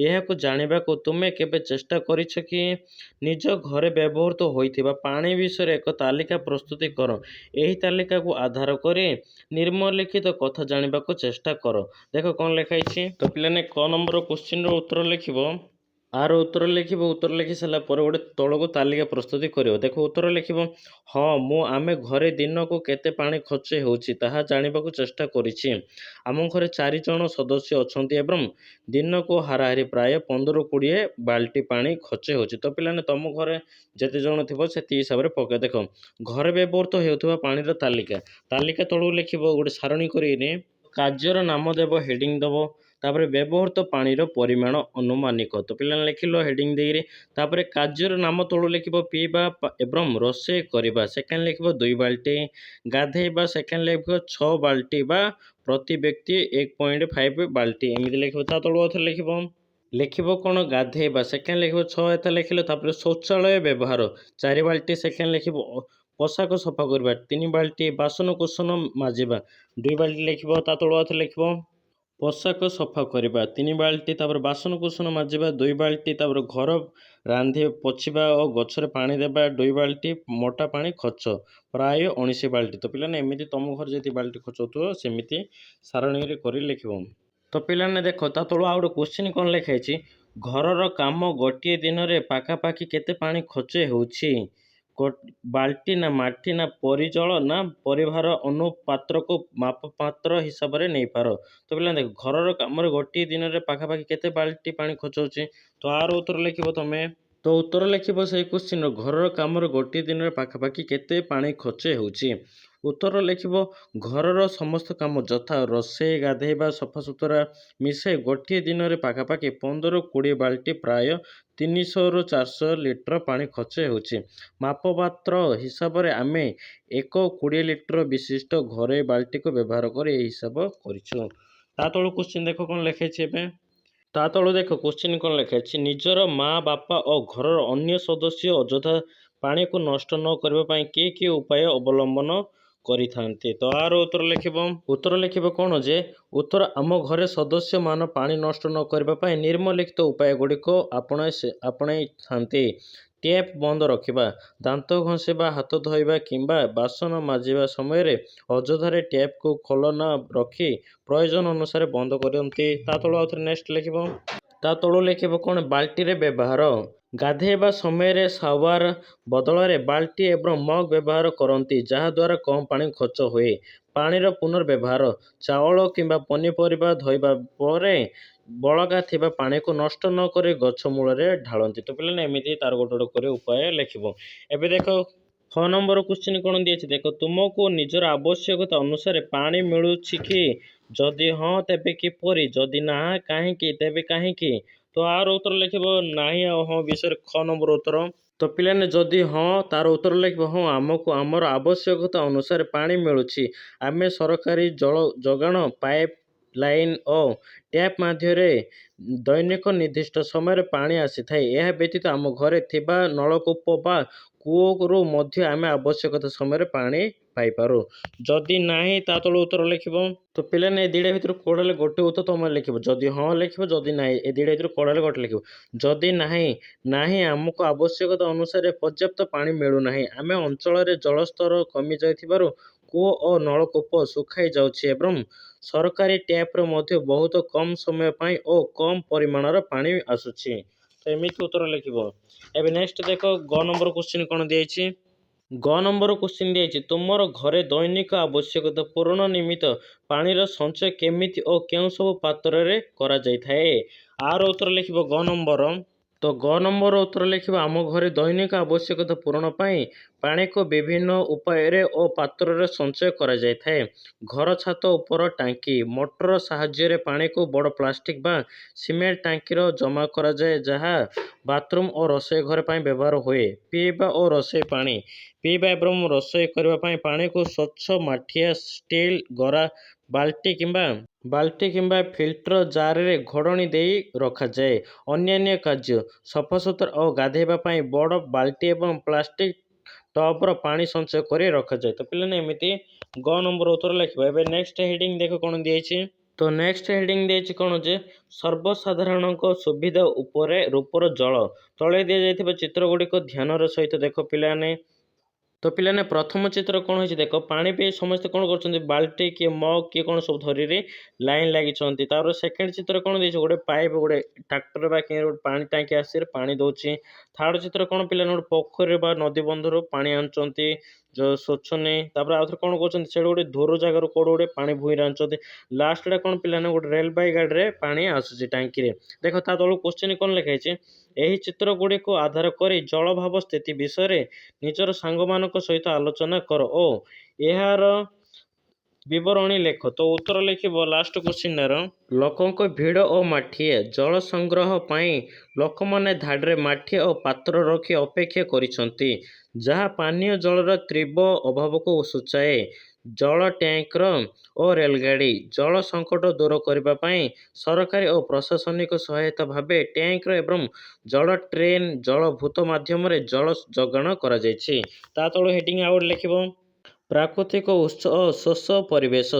ଏହାକୁ ଜାଣିବାକୁ ତୁମେ କେବେ ଚେଷ୍ଟା କରିଛ କି? ନିଜ ଘରେ ବ୍ୟବହୃତ ହୋଇଥିବା ପାଣି ବିଷୟରେ ଏକ ତାଲିକା ପ୍ରସ୍ତୁତ କର। ଏହି ତାଲିକାକୁ ଆଧାର କରି ନିମ୍ନଲିଖିତ କଥା ଜାଣିବାକୁ ଚେଷ୍ଟା କର। ଦେଖ କ'ଣ ଲେଖା ହେଇଛି। ତ ପିଲାମାନେ କ ନମ୍ବର କ୍ୱେଶ୍ଚିନ୍ର ଉତ୍ତର ଲେଖିବ। ଆର ଉତ୍ତର ଲେଖିବ। ଉତ୍ତର ଲେଖି ସାରିଲା ପରେ ଗୋଟେ ତଳକୁ ତାଲିକା ପ୍ରସ୍ତୁତି କରିବ। ଦେଖ ଉତ୍ତର ଲେଖିବ, ହଁ ଆମେ ଘରେ ଦିନକୁ କେତେ ପାଣି ଖର୍ଚ୍ଚ ହେଉଛି ତାହା ଜାଣିବାକୁ ଚେଷ୍ଟା କରିଛି। ଆମ ଘରେ 4 ଜଣ ସଦସ୍ୟ ଅଛନ୍ତି ଏବଂ ଦିନକୁ ହାରାହାରି ପ୍ରାୟ 15-20 ବାଲ୍ଟି ପାଣି ଖର୍ଚ୍ଚ ହେଉଛି। ତ ପିଲାମାନେ ତମ ଘରେ ଯେତେ ଜଣ ଥିବ ସେତିକି ହିସାବରେ ପକାଅ। ଦେଖ ଘରେ ବ୍ୟବହୃତ ହେଉଥିବା ପାଣିର ତାଲିକା ତଳକୁ ଲେଖିବ ଗୋଟେ ସାରଣୀ କରିକିନି। କାର୍ଯ୍ୟର ନାମ ଦେବ, ହେଡ଼ିଂ ଦେବ, ତାପରେ ବ୍ୟବହୃତ ପାଣିର ପରିମାଣ ଅନୁମାନିକ। ତ ପିଲାମାନେ ଲେଖିଲ ହେଡ଼ିଂ ଦେଇକିରି। ତାପରେ କାର୍ଯ୍ୟର ନାମ ତଳୁ ଲେଖିବ ପିଇବା ଏବଂ ରୋଷେଇ କରିବା, ସେକେଣ୍ଡ ଲେଖିବ 2 ବାଲ୍ଟି, ଗାଧେଇବା ସେକେଣ୍ଡ ଲେଖିବ 6 ବାଲ୍ଟି ବା ପ୍ରତି ବ୍ୟକ୍ତି 1.5 ବାଲ୍ଟି, ଏମିତି ଲେଖିବ। ତା ତଳୁ ଅଥର ଲେଖିବ କ'ଣ, ଗାଧେଇବା ସେକେଣ୍ଡ ଲେଖିବ 6, ଏତେ ଲେଖିଲ। ତାପରେ ଶୌଚାଳୟ ବ୍ୟବହାର 4 ବାଲ୍ଟି, ସେକେଣ୍ଡ ଲେଖିବ ପୋଷାକ ସଫା କରିବା 3 ବାଲ୍ଟି, ବାସନ କୁସନ ମାଜିବା 2 ବାଲ୍ଟି ଲେଖିବ। ତା ତଳୁ ଅଥର ଲେଖିବ ପୋଷାକ ସଫା କରିବା 3 ବାଲ୍ଟି, ତାପରେ ବାସନ କୁସନ ମାଜିବା 2 ବାଲ୍ଟି, ତାପରେ ଘର ରାନ୍ଧି ପୋଛିବା ଓ ଗଛରେ ପାଣି ଦେବା 2 ବାଲ୍ଟି, ମୋଟା ପାଣି ଖର୍ଚ୍ଚ ପ୍ରାୟ 19 ବାଲ୍ଟି। ତ ପିଲାମାନେ ଏମିତି ତମ ଘରେ ଯେତିକି ବାଲ୍ଟି ଖର୍ଚ୍ଚ ହେଉଥିବ ସେମିତି ସାରଣୀରେ କରି ଲେଖିବ। ତ ପିଲାମାନେ ଦେଖ ତା ତଳୁ ଆଉ ଗୋଟେ କ୍ୱେଶ୍ଚିନ୍ କ'ଣ ଲେଖା ହେଇଛି, ଘରର କାମ ଗୋଟିଏ ଦିନରେ ପାଖାପାଖି କେତେ ପାଣି ଖର୍ଚ୍ଚ ହେଉଛି? ବାଲ୍ଟି ନା ମାଟି ନା ପରିଜଳ ନା ପରିଭାର ଅନୁପାତ୍ରକୁ ମାପପାତ୍ର ହିସାବରେ ନେଇପାର। ତ ପିଲାମାନେ ଦେଖ ଘରର କାମରେ ଗୋଟିଏ ଦିନରେ ପାଖାପାଖି କେତେ ବାଲ୍ଟି ପାଣି ଖର୍ଚ୍ଚ ହେଉଛି, ତ ଆର ଉତ୍ତର ଲେଖିବ ତମେ। ତ ତ ଉତ୍ତର ଲେଖିବ ସେଇ କ୍ୱେଶ୍ଚିନ୍ର ଘରର କାମରେ ଗୋଟିଏ ଦିନରେ ପାଖାପାଖି କେତେ ପାଣି ଖର୍ଚ୍ଚ ହେଉଛି। ଉତ୍ତର ଲେଖିବ ଘରର ସମସ୍ତ କାମ ଯଥା ରୋଷେଇ ଗାଧୋଇବା ସଫାସୁତୁରା ମିଶାଇ ଗୋଟିଏ ଦିନରେ ପାଖାପାଖି 15-20 ବାଲ୍ଟି ପ୍ରାୟ 300ରୁ 400 ଲିଟର ପାଣି ଖର୍ଚ୍ଚ ହେଉଛି। ମାପପାତ୍ର ହିସାବରେ ଆମେ ଏକ 20 ଲିଟର ବିଶିଷ୍ଟ ଘରୋଇ ବାଲ୍ଟିକୁ ବ୍ୟବହାର କରି ଏହି ହିସାବ କରିଛୁ। ତା ତଳୁ କ୍ୱେଶ୍ଚିନ୍ ଦେଖ କ'ଣ ଲେଖାଇଛି ଏବେ। ତା ତଳୁ ଦେଖ କ୍ୱେଶ୍ଚିନ୍ କ'ଣ ଲେଖାଇଛି। ନିଜର ମା ବାପା ଓ ଘରର ଅନ୍ୟ ସଦସ୍ୟ ଅଯଥା ପାଣିକୁ ନଷ୍ଟ ନ କରିବା ପାଇଁ କି ଉପାୟ ଅବଲମ୍ବନ କରିଥାନ୍ତି। ତ ଆର ଉତ୍ତର ଲେଖିବ କ'ଣ ଯେ ଉତ୍ତର ଆମ ଘରେ ସଦସ୍ୟମାନ ପାଣି ନଷ୍ଟ ନ କରିବା ପାଇଁ ନିମ୍ନଲିଖିତ ଉପାୟ ଗୁଡ଼ିକ ଆପଣାଇଥାନ୍ତି। ଟ୍ୟାପ୍ ବନ୍ଦ ରଖିବା, ଦାନ୍ତ ଘଷିବା, ହାତ ଧୋଇବା କିମ୍ବା ବାସନ ମାଜିବା ସମୟରେ ଅଯଥାରେ ଟ୍ୟାପ୍କୁ ଖୋଲା ନ ରଖି ପ୍ରୟୋଜନ ଅନୁସାରେ ବନ୍ଦ କରନ୍ତି। ତା ତଳୁ ଆଉଥରେ ନେକ୍ସଟ ଲେଖିବ। ତା ତଳୁ ଲେଖିବ କ'ଣ ବାଲ୍ଟିରେ ବ୍ୟବହାର। ଗାଧୋଇବା ସମୟରେ ସାୱାର ବଦଳରେ ବାଲ୍ଟି ଏବଂ ମଗ୍ ବ୍ୟବହାର କରନ୍ତି ଯାହାଦ୍ୱାରା କମ୍ ପାଣି ଖର୍ଚ୍ଚ ହୁଏ। ପାଣିର ପୁନର୍ବ୍ୟବହାର, ଚାଉଳ କିମ୍ବା ପନିପରିବା ଧୋଇବା ପରେ ବଳକା ଥିବା ପାଣିକୁ ନଷ୍ଟ ନ କରି ଗଛ ମୂଳରେ ଢାଳନ୍ତି। ତ ପିଲାମାନେ ଏମିତି ତାର ଗୋଟେ କରି ଉପାୟ ଲେଖିବ। ଏବେ ଦେଖ 6 ନମ୍ବର କ୍ୱେଶ୍ଚିନ୍ କ'ଣ ଦିଆଯାଇଛି ଦେଖ। ତୁମକୁ ନିଜର ଆବଶ୍ୟକତା ଅନୁସାରେ ପାଣି ମିଳୁଛି କି? ଯଦି ହଁ ତେବେ କିପରି? ଯଦି ନା କାହିଁକି? ତେବେ କାହିଁକି? ତ ଆର ଉତ୍ତର ଲେଖିବ ନାହିଁ ଆଉ ହଁ ବିଷୟରେ 6 ନମ୍ବର ଉତ୍ତର। ତ ପିଲାମାନେ ଯଦି ହଁ ତାର ଉତ୍ତର ଲେଖିବ ହଁ ଆମକୁ ଆମର ଆବଶ୍ୟକତା ଅନୁସାରେ ପାଣି ମିଳୁଛି। ଆମେ ସରକାରୀ ଜଳ ଯୋଗାଣ ପାଇପ୍ ଲାଇନ୍ ଓ ଟ୍ୟାପ୍ ମାଧ୍ୟମରେ ଦୈନିକ ନିର୍ଦ୍ଦିଷ୍ଟ ସମୟରେ ପାଣି ଆସିଥାଏ। ଏହା ବ୍ୟତୀତ ଆମ ଘରେ ଥିବା ନଳକୂପ ବା କୂଅରୁ ମଧ୍ୟ ଆମେ ଆବଶ୍ୟକତା ସମୟରେ ପାଣି ପାଇପାରୁ। ଯଦି ନାହିଁ ତା ତଳୁ ଉତ୍ତର ଲେଖିବ। ତ ପିଲାମାନେ ଏ ଦୁଇଟା ଭିତରୁ କୋଉଟା ହେଲେ ଗୋଟେ ଉତ୍ତର ତମେ ଲେଖିବ। ଯଦି ହଁ ଲେଖିବ, ଯଦି ନାହିଁ ଏ ଦୁଇଟା ଭିତରୁ କୋଉଟା ହେଲେ ଗୋଟେ ଲେଖିବ। ଯଦି ନାହିଁ ଆମକୁ ଆବଶ୍ୟକତା ଅନୁସାରେ ପର୍ଯ୍ୟାପ୍ତ ପାଣି ମିଳୁନାହିଁ। ଆମ ଅଞ୍ଚଳରେ ଜଳସ୍ତର କମି ଯାଇଥିବାରୁ କୂଅ ଓ ନଳକୂପ ଶୁଖି ଯାଉଛି ଏବଂ ସରକାରୀ ଟ୍ୟାପ୍ରେ ମଧ୍ୟ ବହୁତ କମ୍ ସମୟ ପାଇଁ ଓ କମ୍ ପରିମାଣର ପାଣି ଆସୁଛି। ତ ଏମିତି ଉତ୍ତର ଲେଖିବ। ଏବେ ନେକ୍ସଟ ଦେଖ ଗ ନମ୍ବର କ୍ୱେଶ୍ଚିନ୍ କ'ଣ ଦିଆଯାଇଛି। ଗ ନମ୍ବର କ୍ୱେଶ୍ଚିନ୍ ଦିଆଯାଇଛି ତୁମର ଘରେ ଦୈନିକ ଆବଶ୍ୟକତା ପୂରଣ ନିମିତ୍ତ ପାଣିର ସଞ୍ଚୟ କେମିତି ଓ କେଉଁ ସବୁ ପାତ୍ରରେ କରାଯାଇଥାଏ। ଆର ଉତ୍ତର ଲେଖିବ ଗ ନମ୍ବର। ତ ଗ ନମ୍ବର ଉତ୍ତର ଲେଖିବ ଆମ ଘରେ ଦୈନିକ ଆବଶ୍ୟକତା ପୂରଣ ପାଇଁ ପାଣିକୁ ବିଭିନ୍ନ ଉପାୟରେ ଓ ପାତ୍ରରେ ସଞ୍ଚୟ କରାଯାଇଥାଏ। ଘର ଛାତ ଉପର ଟାଙ୍କି ମୋଟର ସାହାଯ୍ୟରେ ପାଣିକୁ ବଡ଼ ପ୍ଲାଷ୍ଟିକ୍ ବା ସିମେଣ୍ଟ ଟାଙ୍କିରେ ଜମା କରାଯାଏ ଯାହା ବାଥରୁମ୍ ଓ ରୋଷେଇ ଘର ପାଇଁ ବ୍ୟବହାର ହୁଏ। ପିଇବା ଓ ରୋଷେଇ ପାଣି। ପିଇବା ଏବଂ ରୋଷେଇ କରିବା ପାଇଁ ପାଣିକୁ ସ୍ୱଚ୍ଛ ମାଠିଆ ଷ୍ଟିଲ୍ ଗରା ବାଲ୍ଟି କିମ୍ବା ଫିଲ୍ଟର ଜାରରେ ଘୋଡ଼ଣି ଦେଇ ରଖାଯାଏ। ଅନ୍ୟାନ୍ୟ କାର୍ଯ୍ୟ ସଫାସୁତୁରା ଓ ଗାଧୋଇବା ପାଇଁ ବଡ଼ ବାଲ୍ଟି ଏବଂ ପ୍ଲାଷ୍ଟିକ୍ ଟବ୍ର ପାଣି ସଞ୍ଚୟ କରି ରଖାଯାଏ। ତ ପିଲାମାନେ ଏମିତି ଗ ନମ୍ବର ଉତ୍ତର ଲେଖିବ। ଏବେ ନେକ୍ସଟ ହେଡ଼ିଂ ଦେଖ କ'ଣ ଦିଆଯାଇଛି। ତ ନେକ୍ସଟ ହେଡ଼ିଂ ଦିଆଯାଇଛି କ'ଣ ଯେ ସର୍ବସାଧାରଣଙ୍କ ସୁବିଧା ଉପରେ ରୂପର ଜଳ। ତଳେ ଦିଆଯାଇଥିବା ଚିତ୍ର ଗୁଡ଼ିକ ଧ୍ୟାନର ସହିତ ଦେଖ ପିଲାମାନେ। ତ ପିଲାମାନେ ପ୍ରଥମ ଚିତ୍ର କ'ଣ ହେଇଛି ଦେଖ। ପାଣି ପାଇଁ ସମସ୍ତେ କ'ଣ କରୁଛନ୍ତି ବାଲ୍ଟି କିଏ ମଗ କିଏ କ'ଣ ସବୁ ଧରିରେ ଲାଇନ୍ ଲାଗିଛନ୍ତି। ତାପରେ ସେକେଣ୍ଡ ଚିତ୍ର କ'ଣ ଦେଇଛି ଗୋଟେ ପାଇପ୍ ଗୋଟେ ଟ୍ରାକ୍ଟର ବା କିଏ ଗୋଟେ ପାଣି ଟାଙ୍କି ଆସିରେ ପାଣି ଦେଉଛି। ଥାର୍ଡ ଚିତ୍ର କ'ଣ ପିଲାମାନେ ଗୋଟେ ପୋଖରୀ ବା ନଦୀ ବନ୍ଧରୁ ପାଣି ଆଣୁଛନ୍ତି ସ୍ୱଚ୍ଛ ନେଇ। ତାପରେ ଆଉଥରେ କ'ଣ କରୁଛନ୍ତି ସେଇଟା ଗୋଟେ ଦୂର ଜାଗାରୁ କୋଉଠି ଗୋଟେ ପାଣି ଭୂଇଁରେ ଆଣୁଛନ୍ତି। ଲାଷ୍ଟଟା କ'ଣ ପିଲାମାନେ ଗୋଟେ ରେଳବାଇ ଗାଡ଼ିରେ ପାଣି ଆସୁଛି ଟାଙ୍କିରେ। ଦେଖ ତା ତଳୁ କ୍ୱେଶ୍ଚିନ୍ କ'ଣ ଲେଖା ହେଇଛି। ଏହି ଚିତ୍ର ଗୁଡ଼ିକୁ ଆଧାର କରି ଜଳଭାବ ସ୍ଥିତି ବିଷୟରେ ନିଜର ସାଙ୍ଗମାନଙ୍କ ସହିତ ଆଲୋଚନା କର ଓ ଏହାର ବିବରଣୀ ଲେଖ। ତ ଉତ୍ତର ଲେଖିବ ଲାଷ୍ଟ କ୍ୱେଶ୍ଚିନ୍ର ଲୋକଙ୍କ ଭିଡ଼ ଓ ମାଠିଆ। ଜଳ ସଂଗ୍ରହ ପାଇଁ ଲୋକମାନେ ଧାଡ଼ିରେ ମାଠିଆ ଓ ପାତ୍ର ରଖି ଅପେକ୍ଷା କରିଛନ୍ତି ଯାହା ପାନୀୟ ଜଳର ତୀବ୍ର ଅଭାବକୁ ସୂଚାଏ। ଜଳ ଟ୍ୟାଙ୍କର ଓ ରେଳଗାଡ଼ି। ଜଳ ସଙ୍କଟ ଦୂର କରିବା ପାଇଁ ସରକାରୀ ଓ ପ୍ରଶାସନିକ ସହାୟତା ଭାବେ ଟ୍ୟାଙ୍କର ଏବଂ ଜଳ ଟ୍ରେନ୍ ଜଳଭୂତ ମାଧ୍ୟମରେ ଜଳ ଯୋଗାଣ କରାଯାଇଛି। ତା ତଳୁ ହେଡ଼ିଂ ଆଉ ଗୋଟେ ଲେଖିବ। ପ୍ରାକୃତିକ ଉତ୍ସ ଓ ଶୋଷ ପରିବେଶ।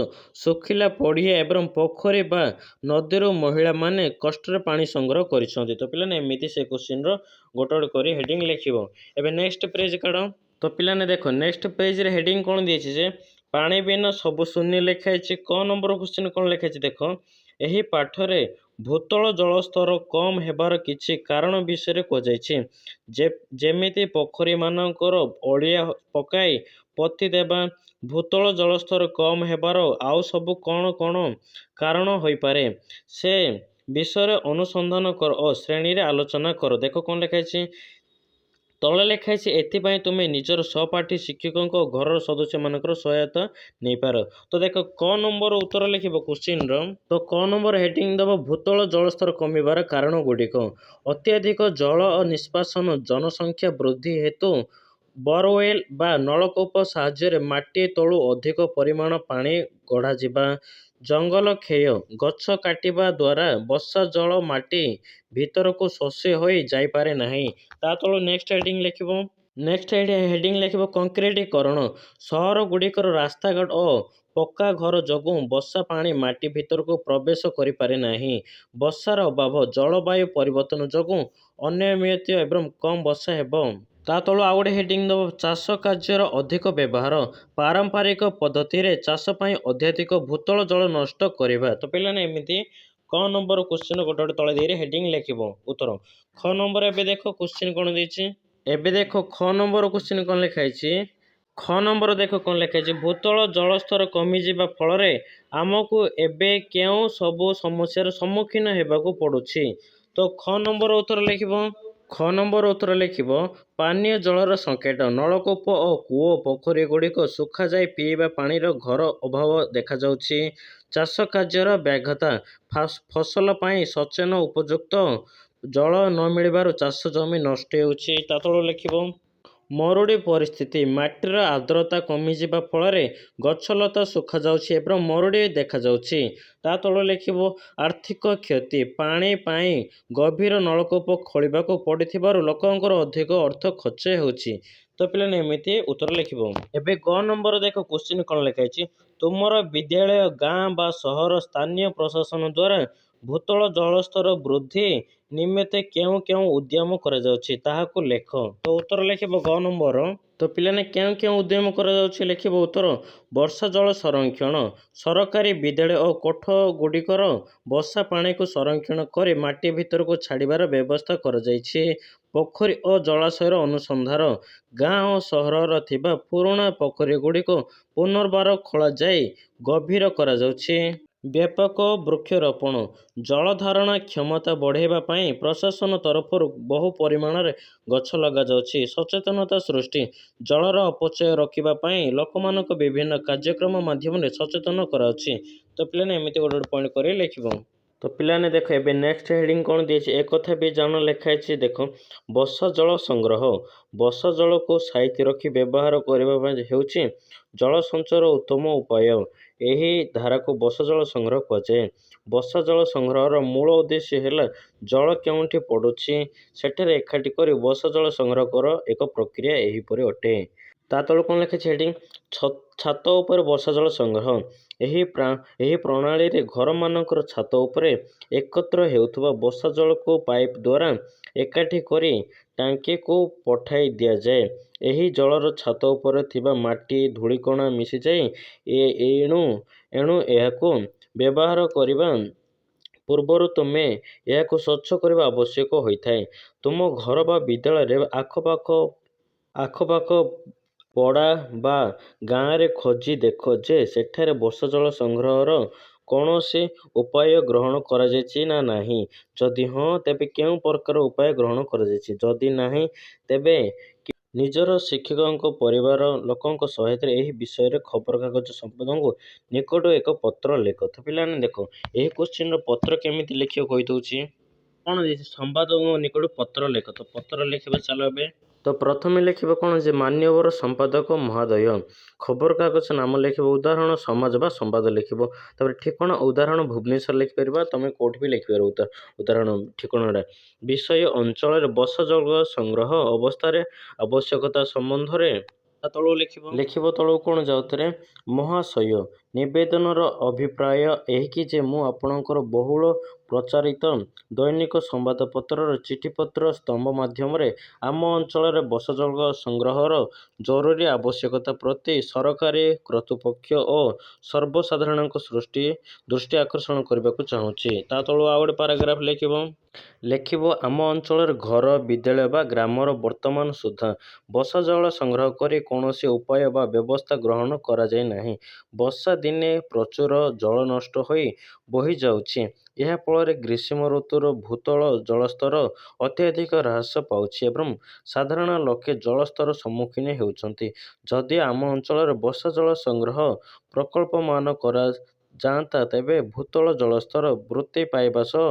ଶୁଖିଲା ପଡ଼ିଆ ଏବଂ ପୋଖରୀ ବା ନଦୀରୁ ମହିଳାମାନେ କଷ୍ଟରେ ପାଣି ସଂଗ୍ରହ କରିଛନ୍ତି। ତ ପିଲାମାନେ ଏମିତି ସେ କ୍ୱେଶ୍ଚିନ୍ର ଗୋଟେ କରି ହେଡ଼ିଂ ଲେଖିବ। ଏବେ ନେକ୍ସଟ ପେଜ୍ କାଢ଼। ତ ପିଲାମାନେ ଦେଖ ନେକ୍ସଟ ପେଜ୍ରେ ହେଡ଼ିଂ କ'ଣ ଦିଆଯାଇଛି ଯେ ପାଣି ବିନା ସବୁ ଶୂନ୍ୟ ଲେଖା ହେଇଛି। କ ନମ୍ବର କ୍ୱେଶ୍ଚିନ୍ କ'ଣ ଲେଖା ହେଇଛି ଦେଖ। ଏହି ପାଠରେ ଭୂତଳ ଜଳସ୍ତର କମ୍ ହେବାର କିଛି କାରଣ ବିଷୟରେ କୁହାଯାଇଛି ଯେମିତି ପୋଖରୀମାନଙ୍କର ଅଳିଆ ପକାଇ ପୋତି ଦେବା। ଭୂତଳ ଜଳସ୍ତର କମ୍ ହେବାର ଆଉ ସବୁ କ'ଣ କାରଣ ହୋଇପାରେ ସେ ବିଷୟରେ ଅନୁସନ୍ଧାନ କର ଓ ଶ୍ରେଣୀରେ ଆଲୋଚନା କର। ଦେଖ କ'ଣ ଲେଖା ହେଇଛି, ତଳେ ଲେଖା ହେଇଛି ଏଥିପାଇଁ ତୁମେ ନିଜର ସହପାଠୀ ଶିକ୍ଷକଙ୍କ ଓ ଘରର ସଦସ୍ୟମାନଙ୍କର ସହାୟତା ନେଇପାର। ତ ଦେଖ କ ନମ୍ବର ଉତ୍ତର ଲେଖିବ କୋଶ୍ଚିନ୍ର। ତ କ ନମ୍ବର ହେଡ଼ିଂ ଦେବ ଭୂତଳ ଜଳସ୍ତର କମିବାର କାରଣ ଗୁଡ଼ିକ। ଅତ୍ୟଧିକ ଜଳ ଓ ନିଷ୍କାସନ, ଜନସଂଖ୍ୟା ବୃଦ୍ଧି ହେତୁ ବୋରୱେଲ୍ ବା ନଳକୂପ ସାହାଯ୍ୟରେ ମାଟି ତଳୁ ଅଧିକ ପରିମାଣ ପାଣି କଢ଼ାଯିବା। ଜଙ୍ଗଲ କ୍ଷୟ, ଗଛ କାଟିବା ଦ୍ୱାରା ବର୍ଷା ଜଳ ମାଟି ଭିତରକୁ ଶୋଷି ହୋଇ ଯାଇପାରେ ନାହିଁ। ତା ତଳୁ ନେକ୍ସଟ ହେଡ଼ିଂ ଲେଖିବ। ନେକ୍ସଟ ହେଡ଼ିଂ ଲେଖିବ କଂକ୍ରିଟୀକରଣ। ସହର ଗୁଡ଼ିକର ରାସ୍ତାଘାଟ ଓ ପକ୍କା ଘର ଯୋଗୁଁ ବର୍ଷା ପାଣି ମାଟି ଭିତରକୁ ପ୍ରବେଶ କରିପାରେ ନାହିଁ। ବର୍ଷାର ଅଭାବ, ଜଳବାୟୁ ପରିବର୍ତ୍ତନ ଯୋଗୁଁ ଅନିୟମିତ ଏବଂ କମ୍ ବର୍ଷା ହେବ। ତା ତଳୁ ଆଉ ଗୋଟେ ହେଡ଼ିଂ ଦେବ ଚାଷ କାର୍ଯ୍ୟର ଅଧିକ ବ୍ୟବହାର। ପାରମ୍ପରିକ ପଦ୍ଧତିରେ ଚାଷ ପାଇଁ ଅତ୍ୟଧିକ ଭୂତଳ ଜଳ ନଷ୍ଟ କରିବା। ତ ପିଲାମାନେ ଏମିତି କ ନମ୍ବର କୋଶ୍ଚିନ୍ ଗୋଟେ ଗୋଟେ ତଳେ ଦେଇରେ ହେଡ଼ିଂ ଲେଖିବ ଉତ୍ତର। ଖ ନମ୍ବର ଏବେ ଦେଖ କୋଶ୍ଚିନ୍ କ'ଣ ଦେଇଛି। ଏବେ ଦେଖ ଖ ନମ୍ବର କୋଶ୍ଚିନ୍ କ'ଣ ଲେଖା ହେଇଛି। ଖ ନମ୍ବର ଦେଖ କ'ଣ ଲେଖା ହେଇଛି, ଭୂତଳ ଜଳସ୍ତର କମିଯିବା ଫଳରେ ଆମକୁ ଏବେ କେଉଁ ସବୁ ସମସ୍ୟାର ସମ୍ମୁଖୀନ ହେବାକୁ ପଡ଼ୁଛି। ତ ଖ ନମ୍ବର ଉତ୍ତର ଲେଖିବ। ଖ ନମ୍ବର ଉତ୍ତର ଲେଖିବ ପାନୀୟ ଜଳର ସଙ୍କଟ। ନଳକୂପ ଓ କୂଅ ପୋଖରୀ ଗୁଡ଼ିକ ଶୁଖାଯାଇ ପିଇବା ପାଣିର ଘୋର ଅଭାବ ଦେଖାଯାଉଛି। ଚାଷ କାର୍ଯ୍ୟର ବ୍ୟାଘାତ, ଫସଲ ପାଇଁ ସେଚନ ଉପଯୁକ୍ତ ଜଳ ନ ମିଳିବାରୁ ଚାଷ ଜମି ନଷ୍ଟ ହେଉଛି। ତା ତଳୁ ଲେଖିବ ମରୁଡ଼ି ପରିସ୍ଥିତି, ମାଟିର ଆର୍ଦ୍ରତା କମିଯିବା ଫଳରେ ଗଛଲତା ଶୁଖାଯାଉଛି ଏବଂ ମରୁଡ଼ି ଦେଖାଯାଉଛି। ତା ତଳୁ ଲେଖିବ ଆର୍ଥିକ କ୍ଷତି, ପାଣି ପାଇଁ ଗଭୀର ନଳକୂପ ଖୋଳିବାକୁ ପଡ଼ିଥିବାରୁ ଲୋକଙ୍କର ଅଧିକ ଅର୍ଥ ଖର୍ଚ୍ଚ ହେଉଛି। ତ ପିଲାମାନେ ଏମିତି ଉତ୍ତର ଲେଖିବ। ଏବେ ଗ ନମ୍ବର ଦେଖ କୋଶ୍ଚିନ୍ କ'ଣ ଲେଖା ହେଇଛି, ତୁମର ବିଦ୍ୟାଳୟ, ଗାଁ ବା ସହର ସ୍ଥାନୀୟ ପ୍ରଶାସନ ଦ୍ୱାରା ଭୂତଳ ଜଳସ୍ତର ବୃଦ୍ଧି ନିମନ୍ତେ କେଉଁ କେଉଁ ଉଦ୍ୟମ କରାଯାଉଛି ତାହାକୁ ଲେଖ। ତ ଉତ୍ତର ଲେଖିବ ଗ ନମ୍ବର। ତ ପିଲାମାନେ କେଉଁ କେଉଁ ଉଦ୍ୟମ କରାଯାଉଛି ଲେଖିବ ଉତ୍ତର। ବର୍ଷା ଜଳ ସଂରକ୍ଷଣ, ସରକାରୀ ବିଦ୍ୟାଳୟ ଓ କୋଠ ଗୁଡ଼ିକର ବର୍ଷା ପାଣିକୁ ସଂରକ୍ଷଣ କରି ମାଟି ଭିତରକୁ ଛାଡ଼ିବାର ବ୍ୟବସ୍ଥା କରାଯାଇଛି। ପୋଖରୀ ଓ ଜଳାଶୟର ଅନୁସନ୍ଧାନ, ଗାଁ ଓ ସହରରେ ଥିବା ପୁରୁଣା ପୋଖରୀ ଗୁଡ଼ିକୁ ପୁନର୍ବାର ଖୋଳାଯାଇ ଗଭୀର କରାଯାଉଛି। ବ୍ୟାପକ ବୃକ୍ଷରୋପଣ, ଜଳ ଧାରଣ କ୍ଷମତା ବଢ଼ାଇବା ପାଇଁ ପ୍ରଶାସନ ତରଫରୁ ବହୁ ପରିମାଣରେ ଗଛ ଲଗାଯାଉଛି। ସଚେତନତା ସୃଷ୍ଟି, ଜଳର ଅପଚୟ ରୋକିବା ପାଇଁ ଲୋକମାନଙ୍କୁ ବିଭିନ୍ନ କାର୍ଯ୍ୟକ୍ରମ ମାଧ୍ୟମରେ ସଚେତନ କରାଯାଉଛି। ତ ପିଲାମାନେ ଏମିତି ଗୋଟେ ଗୋଟେ ପଏଣ୍ଟ କରି ଲେଖିବ। ତ ପିଲାମାନେ ଦେଖ ଏବେ ନେକ୍ସଟ ହେଡ଼ିଂ କ'ଣ ଦେଇଛି, ଏକଥା ବି ଜାଣ ଲେଖା ହେଇଛି। ଦେଖ ବର୍ଷା ଜଳ ସଂଗ୍ରହ, ବର୍ଷା ଜଳକୁ ସାଇତି ରଖି ବ୍ୟବହାର କରିବା ପାଇଁ ହେଉଛି ଜଳ ସଞ୍ଚୟର ଉତ୍ତମ ଉପାୟ। ଏହି ଧାରାକୁ ବର୍ଷା ଜଳ ସଂଗ୍ରହ କୁହାଯାଏ। ବର୍ଷା ଜଳ ସଂଗ୍ରହର ମୂଳ ଉଦ୍ଦେଶ୍ୟ ହେଲା ଜଳ କେଉଁଠି ପଡ଼ୁଛି ସେଠାରେ ଏକାଠି କରି ବର୍ଷା ଜଳ ସଂଗ୍ରହ କର ଏକ ପ୍ରକ୍ରିୟା ଏହିପରି ଅଟେ। ତା ତଳୁ କ'ଣ ଲେଖିଛି ହେଡ଼ିଂ, ଛାତ ଉପରେ ବର୍ଷା ଜଳ ସଂଗ୍ରହ। ଏହି ପ୍ରଣାଳୀରେ ଘରମାନଙ୍କର ଛାତ ଉପରେ ଏକତ୍ର ହେଉଥିବା ବର୍ଷା ଜଳକୁ ପାଇପ୍ ଦ୍ୱାରା ଏକାଠି କରି ଟାଙ୍କିକୁ ପଠାଇ ଦିଆଯାଏ। ଏହି ଜଳର ଛାତ ଉପରେ ଥିବା ମାଟି, ଧୂଳିକଣା ମିଶିଯାଏ। ଏଣୁ ଏହାକୁ ବ୍ୟବହାର କରିବା ପୂର୍ବରୁ ତୁମେ ଏହାକୁ ସ୍ୱଚ୍ଛ କରିବା ଆବଶ୍ୟକ ହୋଇଥାଏ। ତୁମ ଘର ବା ବିଦ୍ୟାଳୟରେ ଆଖପାଖ ପଡ଼ା ବା ଗାଁରେ ଖୋଜି ଦେଖ ଯେ ସେଠାରେ ବର୍ଷା ଜଳ ସଂଗ୍ରହର କୌଣସି ଉପାୟ ଗ୍ରହଣ କରାଯାଇଛି ନା ନାହିଁ। ଯଦି ହଁ, ତେବେ କେଉଁ ପ୍ରକାର ଉପାୟ ଗ୍ରହଣ କରାଯାଇଛି। ଯଦି ନାହିଁ, ତେବେ ନିଜର ଶିକ୍ଷକଙ୍କ ପରିବାର ଲୋକଙ୍କ ସହାୟତାରେ ଏହି ବିଷୟରେ ଖବରକାଗଜ ସମ୍ପାଦକଙ୍କ ନିକଟକୁ ଏକ ପତ୍ର ଲେଖ। ତ ପିଲାମାନେ ଦେଖ ଏହି କୋଶ୍ଚିନ୍ର ପତ୍ର କେମିତି ଲେଖିବାକୁ କହିଦେଉଛି। କ'ଣ ଦେଇଛି, ସମ୍ପାଦକଙ୍କ ନିକଟକୁ ପତ୍ର ଲେଖ। ତ ପତ୍ର ଲେଖିବା ଚାଲ ଏବେ। ତ ପ୍ରଥମେ ଲେଖିବ କ'ଣ ଯେ ମାନ୍ୟବର ସମ୍ପାଦକ ମହୋଦୟ, ଖବରକାଗଜ ନାମ ଲେଖିବ, ଉଦାହରଣ ସମାଜ ବା ସମ୍ବାଦ ଲେଖିବ। ତାପରେ ଠିକଣା, ଉଦାହରଣ ଭୁବନେଶ୍ୱର ଲେଖିପାରିବା, ତମେ କେଉଁଠି ବି ଲେଖିପାରିବ ଉଦାହରଣ ଠିକଣାଟା। ବିଷୟ, ଅଞ୍ଚଳରେ ବର୍ଷା ଜଳ ସଂଗ୍ରହ ଅବସ୍ଥାରେ ଆବଶ୍ୟକତା ସମ୍ବନ୍ଧରେ ତା ତଳୁ ଲେଖିବ ତଳକୁ କ'ଣ ଯାଉଥିରେ, ମହାଶୟ, ନିବେଦନର ଅଭିପ୍ରାୟ ଏହିକି ଯେ ମୁଁ ଆପଣଙ୍କର ବହୁଳ ପ୍ରଚାରିତ ଦୈନିକ ସମ୍ବାଦପତ୍ରର ଚିଠିପତ୍ର ସ୍ତମ୍ଭ ମାଧ୍ୟମରେ ଆମ ଅଞ୍ଚଳରେ ବର୍ଷା ଜଳ ସଂଗ୍ରହର ଜରୁରୀ ଆବଶ୍ୟକତା ପ୍ରତି ସରକାରୀ କର୍ତ୍ତୃପକ୍ଷ ଓ ସର୍ବସାଧାରଣଙ୍କ ଦୃଷ୍ଟି ଆକର୍ଷଣ କରିବାକୁ ଚାହୁଁଛି। ତା ତଳୁ ଆଉ ଗୋଟେ ପାରାଗ୍ରାଫ ଲେଖିବ ଆମ ଅଞ୍ଚଳରେ ଘର, ବିଦ୍ୟାଳୟ ବା ଗ୍ରାମର ବର୍ତ୍ତମାନ ସୁଦ୍ଧା ବର୍ଷା ଜଳ ସଂଗ୍ରହ କରି କୌଣସି ଉପାୟ ବା ବ୍ୟବସ୍ଥା ଗ୍ରହଣ କରାଯାଇ ନାହିଁ। ବର୍ଷା ଦିନେ ପ୍ରଚୁର ଜଳ ନଷ୍ଟ ହୋଇ ବୋହିଯାଉଛି। ଏହା ଫଳରେ ଗ୍ରୀଷ୍ମ ଋତୁର ଭୂତଳ ଜଳସ୍ତର ଅତ୍ୟଧିକ ହ୍ରାସ ପାଉଛି ଏବଂ ସାଧାରଣ ଲୋକେ ଜଳସ୍ତର ସମ୍ମୁଖୀନ ହେଉଛନ୍ତି। ଯଦି ଆମ ଅଞ୍ଚଳରେ ବର୍ଷା ଜଳ ସଂଗ୍ରହ ପ୍ରକଳ୍ପମାନ କରାଯାଆନ୍ତା ତେବେ ଭୂତଳ ଜଳସ୍ତର ବୃଦ୍ଧି ପାଇବା ସହ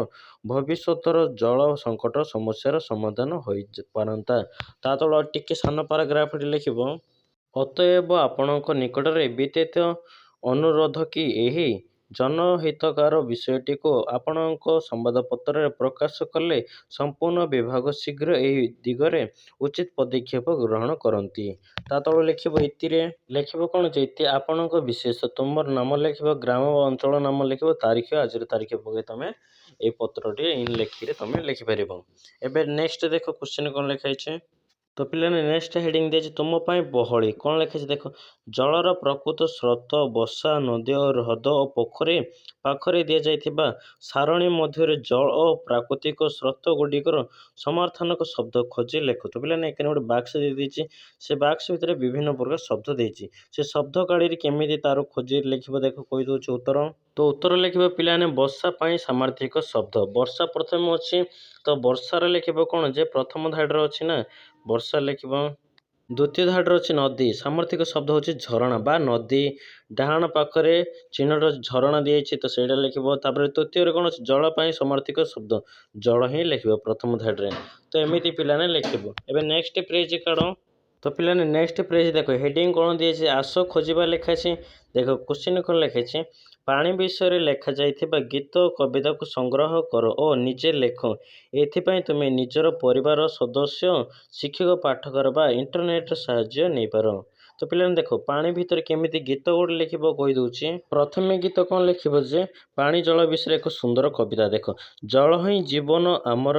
ଭବିଷ୍ୟତର ଜଳ ସଙ୍କଟ ସମସ୍ୟାର ସମାଧାନ ହୋଇପାରନ୍ତା। ତା ତଳେ ଟିକେ ସାନ ପାରାଗ୍ରାଫଟି ଲେଖିବ। ଅତଏବ ଆପଣଙ୍କ ନିକଟରେ ବିଦ୍ୟୁତ ଅନୁରୋଧ କି ଏହି ଜନହିତକାର ବିଷୟଟିକୁ ଆପଣଙ୍କ ସମ୍ବାଦପତ୍ରରେ ପ୍ରକାଶ କଲେ ସମ୍ପୂର୍ଣ୍ଣ ବିଭାଗ ଶୀଘ୍ର ଏହି ଦିଗରେ ଉଚିତ ପଦକ୍ଷେପ ଗ୍ରହଣ କରନ୍ତି। ତା ତଳେ ଲେଖିବ ଇତିରେ ଲେଖିବ କ'ଣ ଯେ ଇତି ଆପଣଙ୍କ ବିଶେଷ ତୁମର ନାମ ଲେଖିବ, ଗ୍ରାମ ଓ ଅଞ୍ଚଳ ନାମ ଲେଖିବ, ତାରିଖ ଆଜିର ତାରିଖ ପକାଇ ତମେ এই ପତ୍ରଟି ଲେଖିରେ ତମେ ଲେଖିପାରିବ। ଏବେ ନେକ୍ସଟ ଦେଖ କ୍ୱେଶ୍ଚିନ୍ କ'ଣ ଲେଖା ହେଇଛି। ତ ପିଲାମାନେ ନେକ୍ସଟ ହେଡ଼ିଂ ଦେଇଛି ତୁମ ପାଇଁ ବହଳି। କ'ଣ ଲେଖିଛି ଦେଖ, ଜଳର ପ୍ରକୃତ ସ୍ରୋତ ବର୍ଷା, ନଦୀ ଓ ହ୍ରଦ ଓ ପୋଖରୀ ପାଖରେ ଦିଆଯାଇଥିବା ସାରଣୀ ମଧ୍ୟରେ ଜଳ ଓ ପ୍ରାକୃତିକ ସ୍ରୋତ ଗୁଡ଼ିକର ସମାର୍ଥନକ ଶବ୍ଦ ଖୋଜି ଲେଖ। ତ ପିଲାମାନେ ଏখানে ଗୋଟେ ବାକ୍ସ ଦେଇଛି, ସେ ବାକ୍ସ ଭିତରେ ବିଭିନ୍ନ ପ୍ରକାର ଶବ୍ଦ ଦେଇଛି। ସେ ଶବ୍ଦ କାଢ଼ିକି କେମିତି ତାର ଖୋଜି ଲେଖିବ ଦେଖ କହିଦେଉଛି ଉତ୍ତର। ତ ଉତ୍ତର ଲେଖିବ ପିଲାମାନେ ବର୍ଷା ପାଇଁ ସାମାର୍ଥିକ ଶବ୍ଦ। ବର୍ଷା ପ୍ରଥମେ ଅଛି, ତ ବର୍ଷାରେ ଲେଖିବ କ'ଣ ଯେ ପ୍ରଥମ ଧାଡ଼ିରେ ଅଛି ନା ବର୍ଷା ଲେଖିବ। ଦ୍ୱିତୀୟ ଧାଡ଼ିରେ ଅଛି ନଦୀ, ସାମାର୍ଥିକ ଶବ୍ଦ ହେଉଛି ଝରଣା ବା ନଦୀ। ଡାହାଣ ପାଖରେ ଚିହ୍ନଟ ଝରଣା ଦିଆଯାଇଛି ତ ସେଇଟା ଲେଖିବ। ତାପରେ ତୃତୀୟରେ କ'ଣ ଅଛି ଜଳ ପାଇଁ ସମାର୍ଥିକ ଶବ୍ଦ, ଜଳ ହିଁ ଲେଖିବ ପ୍ରଥମ ଧାଡ଼ିରେ। ତ ଏମିତି ପିଲାମାନେ ଲେଖିବ। ଏବେ ନେକ୍ସଟ ପେଜ କାଢ଼। ତ ପିଲାମାନେ ନେକ୍ସଟ ପେଜ ଦେଖ ହେଡ଼ିଂ କ'ଣ ଦିଆଯାଇଛି, ଆସ ଖୋଜିବା ଲେଖାଛି। ଦେଖ କ୍ୱେଶ୍ଚିନ୍ କ'ଣ ଲେଖିଛି, ପାଣି ବିଷୟରେ ଲେଖାଯାଇଥିବା ଗୀତ କବିତାକୁ ସଂଗ୍ରହ କର ଓ ନିଜେ ଲେଖ। ଏଥିପାଇଁ ତୁମେ ନିଜର ପରିବାର ସଦସ୍ୟ, ଶିକ୍ଷକ, ପାଠାଗାର ବା ଇଣ୍ଟରନେଟର ସାହାଯ୍ୟ ନେଇପାର। ତ ପିଲାମାନେ ଦେଖ ପାଣି ଭିତରେ କେମିତି ଗୀତ ଗୋଟେ ଲେଖିବ କହିଦେଉଛି। ପ୍ରଥମେ ଗୀତ କ'ଣ ଲେଖିବ ଯେ ପାଣି ଜଳ ବିଷୟରେ ଏକ ସୁନ୍ଦର କବିତା। ଦେଖ, ଜଳ ହିଁ ଜୀବନ ଆମର,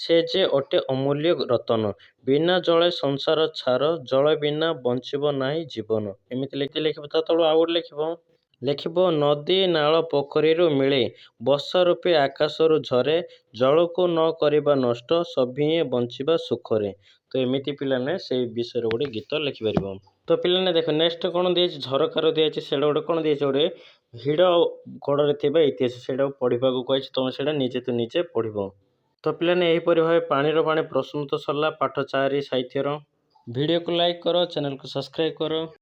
ସେ ଯେ ଅଟେ ଅମୂଲ୍ୟ ରତନ, ବିନା ଜଳେ ସଂସାର ଛାର, ଜଳ ବିନା ବଞ୍ଚିବ ନାହିଁ ଜୀବନ। ଏମିତି ଲେଖିବ। ତା ତଳୁ ଆଉ ଗୋଟେ ଲେଖିବ ନଦୀ ନାଳ ପୋଖରୀରୁ ମିଳେ, ବର୍ଷା ରୂପେ ଆକାଶରୁ ଝରେ, ଜଳକୁ ନ କରିବା ନଷ୍ଟ, ସଭିଏଁ ବଞ୍ଚିବା ସୁଖରେ। ତ ଏମିତି ପିଲାମାନେ ସେଇ ବିଷୟରେ ଗୋଟେ ଗୀତ ଲେଖିପାରିବ। ତ ପିଲାମାନେ ଦେଖ ନେକ୍ସଟ କ'ଣ ଦିଆଯାଇଛି, ଝରକାର ଦିଆଯାଇଛି। ସେଇଟା ଗୋଟେ କ'ଣ ଦିଆଯାଇଛି, ଗୋଟେ ହିଡ଼ କଡ଼ରେ ଥିବା ଇତିହାସ, ସେଇଟାକୁ ପଢ଼ିବାକୁ କହିଛି। ତୁମେ ସେଇଟା ନିଜେ ପଢ଼ିବ। ତ ପିଲାମାନେ ଏହିପରି ଭାବେ ପାଣିର ବାଣୀ ପ୍ରଶ୍ନୋତ୍ତର ସରିଲା ପାଠ 4 ସାହିତ୍ୟର। ଭିଡ଼ିଓକୁ ଲାଇକ୍ କର, ଚ୍ୟାନେଲକୁ ସବସ୍କ୍ରାଇବ କର।